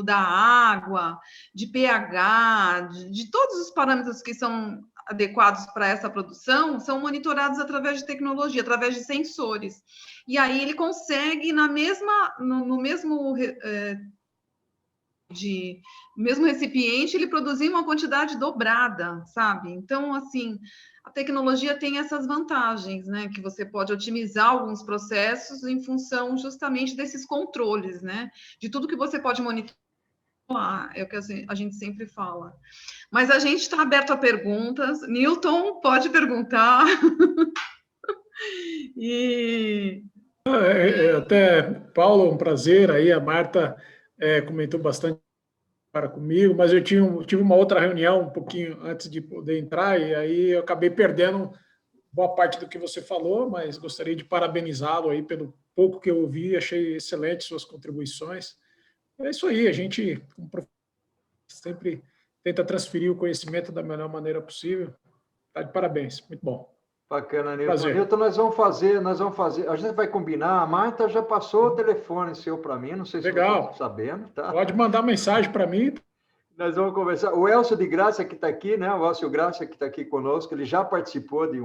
da água, de pH, de todos os parâmetros que são adequados para essa produção, são monitorados através de tecnologia, através de sensores. E aí ele consegue, no mesmo recipiente, ele produzir uma quantidade dobrada, sabe? Então, assim, a tecnologia tem essas vantagens, né? Que você pode otimizar alguns processos em função justamente desses controles, né? De tudo que você pode monitorar, é o que a gente sempre fala. Mas a gente está aberto a perguntas. Newton, pode perguntar. Até, Paulo, um prazer. Aí a Marta comentou bastante comigo, mas eu tive uma outra reunião um pouquinho antes de poder entrar, e aí eu acabei perdendo boa parte do que você falou, mas gostaria de parabenizá-lo aí pelo pouco que eu ouvi, achei excelente suas contribuições. É isso aí, a gente sempre tenta transferir o conhecimento da melhor maneira possível. Tá de parabéns, muito bom. Bacana, Nilton. Nilton, nós vamos fazer, a gente vai combinar, a Marta já passou o telefone seu para mim, não sei se você está sabendo, tá? Pode mandar mensagem para mim. Nós vamos conversar. O Elcio de Graça que está aqui, né? O Elcio Graça que está aqui conosco, ele já participou de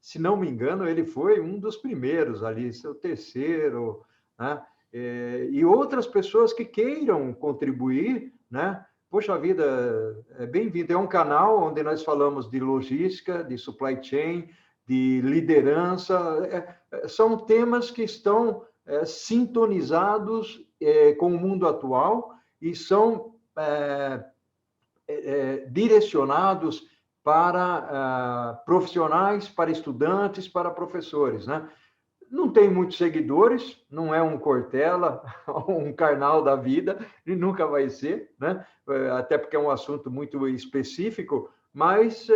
se não me engano, ele foi um dos primeiros ali, seu terceiro, né? E outras pessoas que queiram contribuir, né? Poxa vida, é bem-vindo. É um canal onde nós falamos de logística, de supply chain, de liderança. São temas que estão sintonizados com o mundo atual e são direcionados para profissionais, para estudantes, para professores, né? não tem muitos seguidores, não é um Cortella, um Karnal da vida, e nunca vai ser, né? Até porque é um assunto muito específico, mas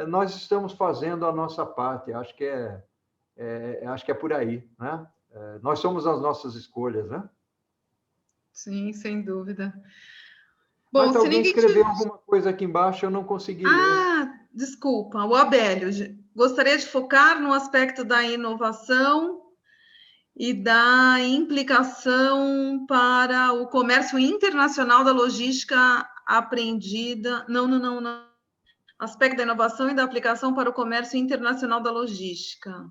nós estamos fazendo a nossa parte, acho que é por aí, né? Nós somos as nossas escolhas, né? Sim, sem dúvida. Bom, Mas se alguém ninguém escreveu tiver... alguma coisa aqui embaixo, eu não consegui ler. Ah, desculpa, o Abélio. Gostaria de focar no aspecto da inovação e da implicação para o comércio internacional da logística apreendida. Não. Aspecto da inovação e da aplicação para o comércio internacional da logística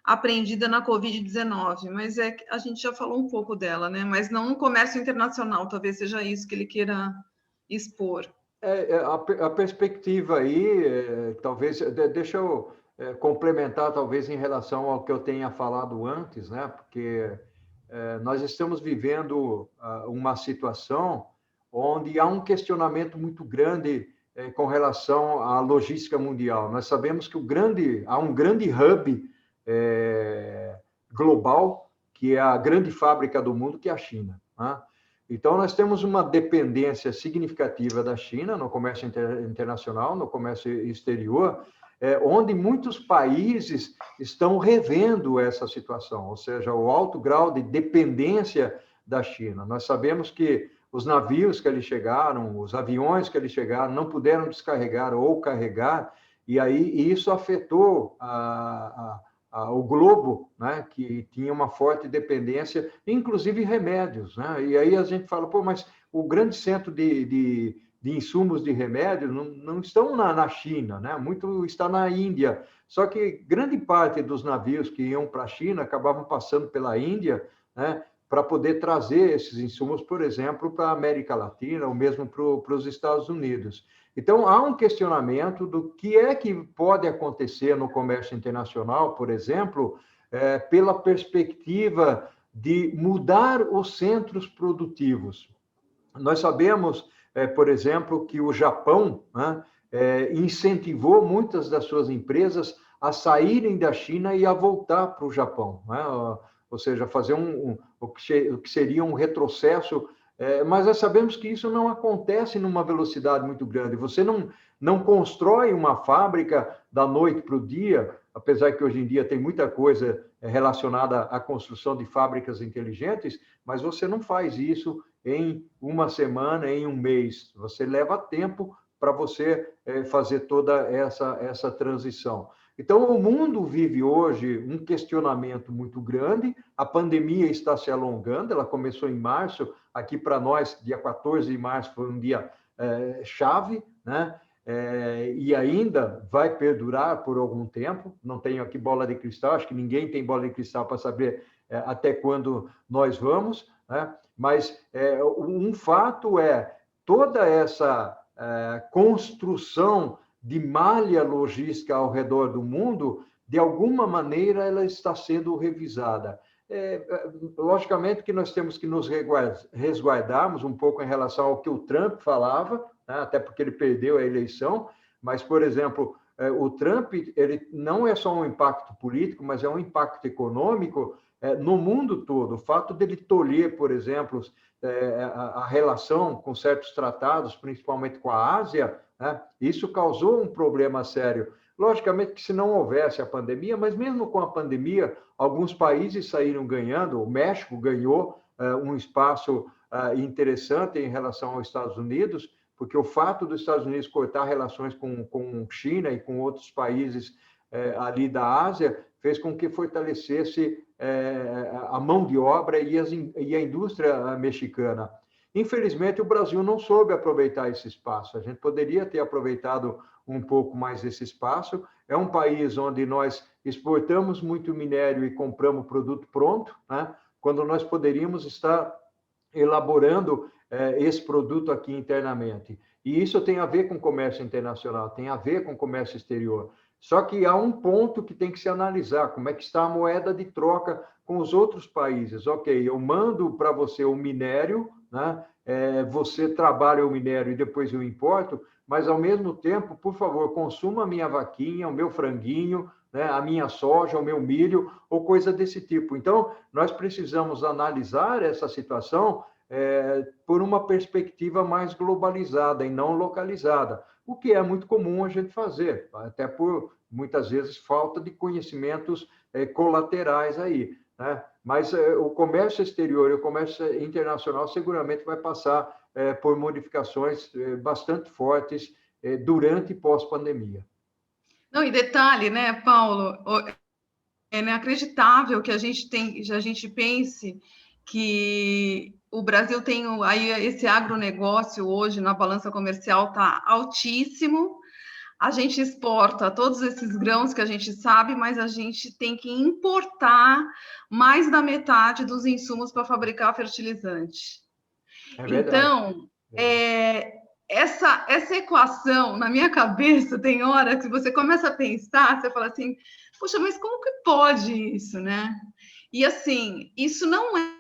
apreendida na Covid-19, mas a gente já falou um pouco dela, né? Mas não no comércio internacional, talvez seja isso que ele queira expor. A perspectiva aí, talvez, deixa eu complementar, talvez, em relação ao que eu tenha falado antes, né? Porque nós estamos vivendo uma situação onde há um questionamento muito grande com relação à logística mundial. Nós sabemos que há um grande hub global, que é a grande fábrica do mundo, que é a China, né? Então, nós temos uma dependência significativa da China no comércio internacional, no comércio exterior, onde muitos países estão revendo essa situação, ou seja, o alto grau de dependência da China. Nós sabemos que os navios que ali chegaram, os aviões que ali chegaram, não puderam descarregar ou carregar, e aí isso afetou o globo, né, que tinha uma forte dependência, inclusive remédios, né? E aí a gente fala, pô, mas o grande centro de insumos de remédios não estão na China, né? Muito está na Índia. Só que grande parte dos navios que iam para a China acabavam passando pela Índia, né, para poder trazer esses insumos, por exemplo, para a América Latina ou mesmo para os Estados Unidos. Então, há um questionamento do que é que pode acontecer no comércio internacional, por exemplo, pela perspectiva de mudar os centros produtivos. Nós sabemos, por exemplo, que o Japão, né, incentivou muitas das suas empresas a saírem da China e a voltar para o Japão, né? Ou seja, fazer o que seria um retrocesso. Mas nós sabemos que isso não acontece numa velocidade muito grande. Você não constrói uma fábrica da noite para o dia, apesar que hoje em dia tem muita coisa relacionada à construção de fábricas inteligentes, mas você não faz isso em uma semana, em um mês. Você leva tempo para você fazer toda essa transição. Então, o mundo vive hoje um questionamento muito grande, a pandemia está se alongando, ela começou em março, aqui para nós, dia 14 de março, foi um dia chave, né? E ainda vai perdurar por algum tempo, não tenho aqui bola de cristal, acho que ninguém tem bola de cristal para saber até quando nós vamos, né? Mas um fato é, toda essa construção de malha logística ao redor do mundo, de alguma maneira ela está sendo revisada. Logicamente que nós temos que nos resguardarmos um pouco em relação ao que o Trump falava, né? Até porque ele perdeu a eleição, mas, por exemplo, o Trump ele não é só um impacto político, mas é um impacto econômico no mundo todo. O fato dele tolher, por exemplo, a relação com certos tratados, principalmente com a Ásia, né? Isso causou um problema sério. Logicamente que se não houvesse a pandemia, mas mesmo com a pandemia, alguns países saíram ganhando, o México ganhou um espaço interessante em relação aos Estados Unidos, porque o fato dos Estados Unidos cortar relações com China e com outros países ali da Ásia fez com que fortalecesse a mão de obra e a indústria mexicana. Infelizmente, o Brasil não soube aproveitar esse espaço. A gente poderia ter aproveitado um pouco mais esse espaço. É um país onde nós exportamos muito minério e compramos produto pronto, né? Quando nós poderíamos estar elaborando esse produto aqui internamente. E isso tem a ver com comércio internacional, tem a ver com comércio exterior. Só que há um ponto que tem que se analisar, como é que está a moeda de troca com os outros países. Ok, eu mando para você o minério, né, você trabalha o minério e depois eu importo, mas, ao mesmo tempo, por favor, consuma a minha vaquinha, o meu franguinho, né, a minha soja, o meu milho, ou coisa desse tipo. Então, nós precisamos analisar essa situação por uma perspectiva mais globalizada e não localizada, o que é muito comum a gente fazer, até por, muitas vezes, falta de conhecimentos colaterais aí, né? Mas o comércio exterior e o comércio internacional seguramente vai passar por modificações bastante fortes durante e pós-pandemia. Não, e detalhe, né, Paulo, é inacreditável que a gente pense que o Brasil tem aí esse agronegócio hoje na balança comercial está altíssimo. A gente exporta todos esses grãos que a gente sabe, mas a gente tem que importar mais da metade dos insumos para fabricar fertilizante. É verdade. Então, essa equação, na minha cabeça, tem hora que você começa a pensar, você fala assim, poxa, mas como que pode isso, né? E assim, isso não é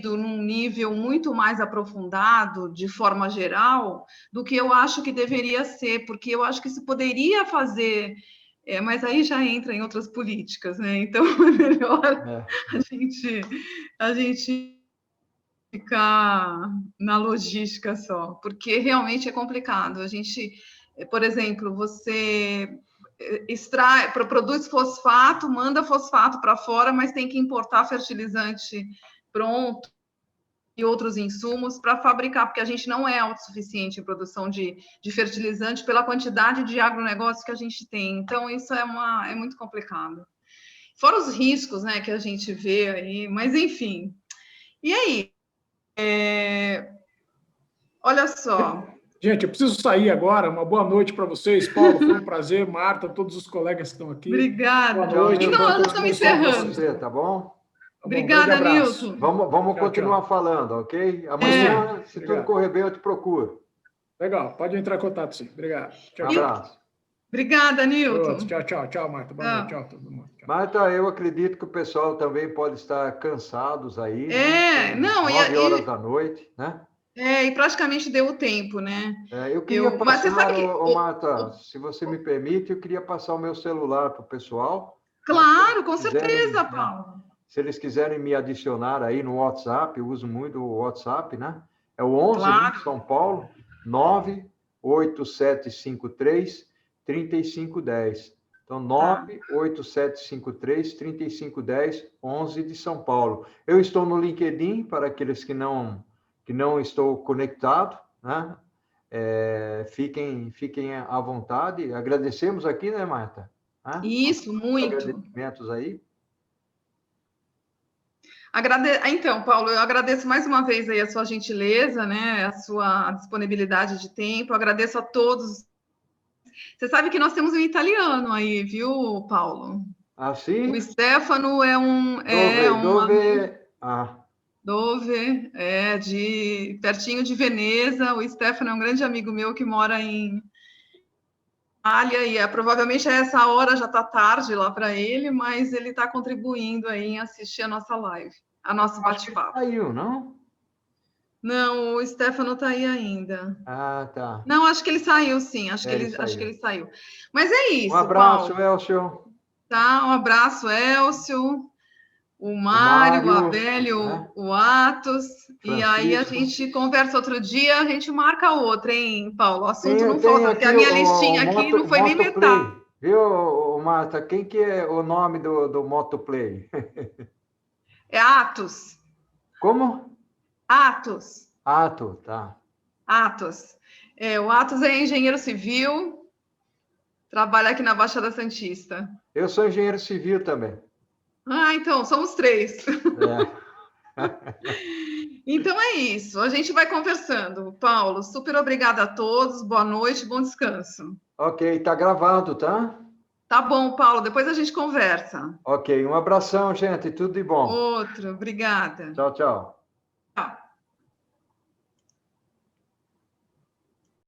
num nível muito mais aprofundado, de forma geral, do que eu acho que deveria ser, porque eu acho que isso poderia fazer, mas aí já entra em outras políticas, né? Então é melhor a gente ficar na logística só, porque realmente é complicado. A gente, por exemplo, você produz fosfato, manda fosfato para fora, mas tem que importar fertilizante pronto e outros insumos para fabricar, porque a gente não é autossuficiente em produção de fertilizante pela quantidade de agronegócio que a gente tem. Então, isso é muito complicado. Fora os riscos, né, que a gente vê aí, mas enfim. E aí? Olha só. Gente, eu preciso sair agora. Uma boa noite para vocês. Paulo, foi um prazer. Marta, todos os colegas que estão aqui. Obrigada. Boa noite. Então, nós estamos encerrando. Você, tá bom? Obrigada, Nilson. Vamos continuar falando, ok? Amanhã, se tudo correr bem, eu te procuro. Legal, pode entrar em contato, sim. Obrigado. Tchau. Um abraço. Obrigada, Nilton. Tchau, Marta. Boa noite. Tchau, todo mundo. Tchau. Marta, eu acredito que o pessoal também pode estar cansados aí. Não, 9 horas da noite, né? E praticamente deu o tempo, né? Eu queria passar, mas você sabe que... Marta, se você me permite, eu queria passar o meu celular para o pessoal. Claro, com certeza, Paulo. Se eles quiserem me adicionar aí no WhatsApp, eu uso muito o WhatsApp, né? É o 11, claro. de São Paulo, 98753-3510. Então, 98753-3510, 11 de São Paulo. Eu estou no LinkedIn, para aqueles que não estou conectado, né? Fiquem à vontade. Agradecemos aqui, né, Marta? Isso, muito. Agradecimentos aí. Então, Paulo, eu agradeço mais uma vez aí a sua gentileza, né, a sua disponibilidade de tempo, eu agradeço a todos. Você sabe que nós temos um italiano aí, viu, Paulo? Ah, sim? O Stefano é um... Dove, pertinho de Veneza. O Stefano é um grande amigo meu que mora em Itália e provavelmente a essa hora já está tarde lá para ele, mas ele está contribuindo aí em assistir a nossa live, a nosso bate-papo. Saiu, não? Não, o Stefano está aí ainda. Ah, tá. Não, acho que ele saiu, sim. Acho que ele saiu. Mas é isso, um abraço, Paulo. Elcio. Tá, um abraço, Elcio. O Mário, o Abélio, o Atos, Francisco. E aí a gente conversa outro dia, a gente marca outro, hein, Paulo? O assunto não falta, porque a minha listinha aqui não foi nem metade. Viu, Marta, quem que é o nome do Motoplay? É Atos. Como? Atos. Atos, tá. Atos. O Atos é engenheiro civil, trabalha aqui na Baixada Santista. Eu sou engenheiro civil também. Então, somos 3. Então é isso, a gente vai conversando. Paulo, super obrigada a todos, boa noite, bom descanso. Ok, tá gravado, tá? Tá bom, Paulo, depois a gente conversa. Ok, um abração, gente, tudo de bom. Outro, obrigada. Tchau, tchau.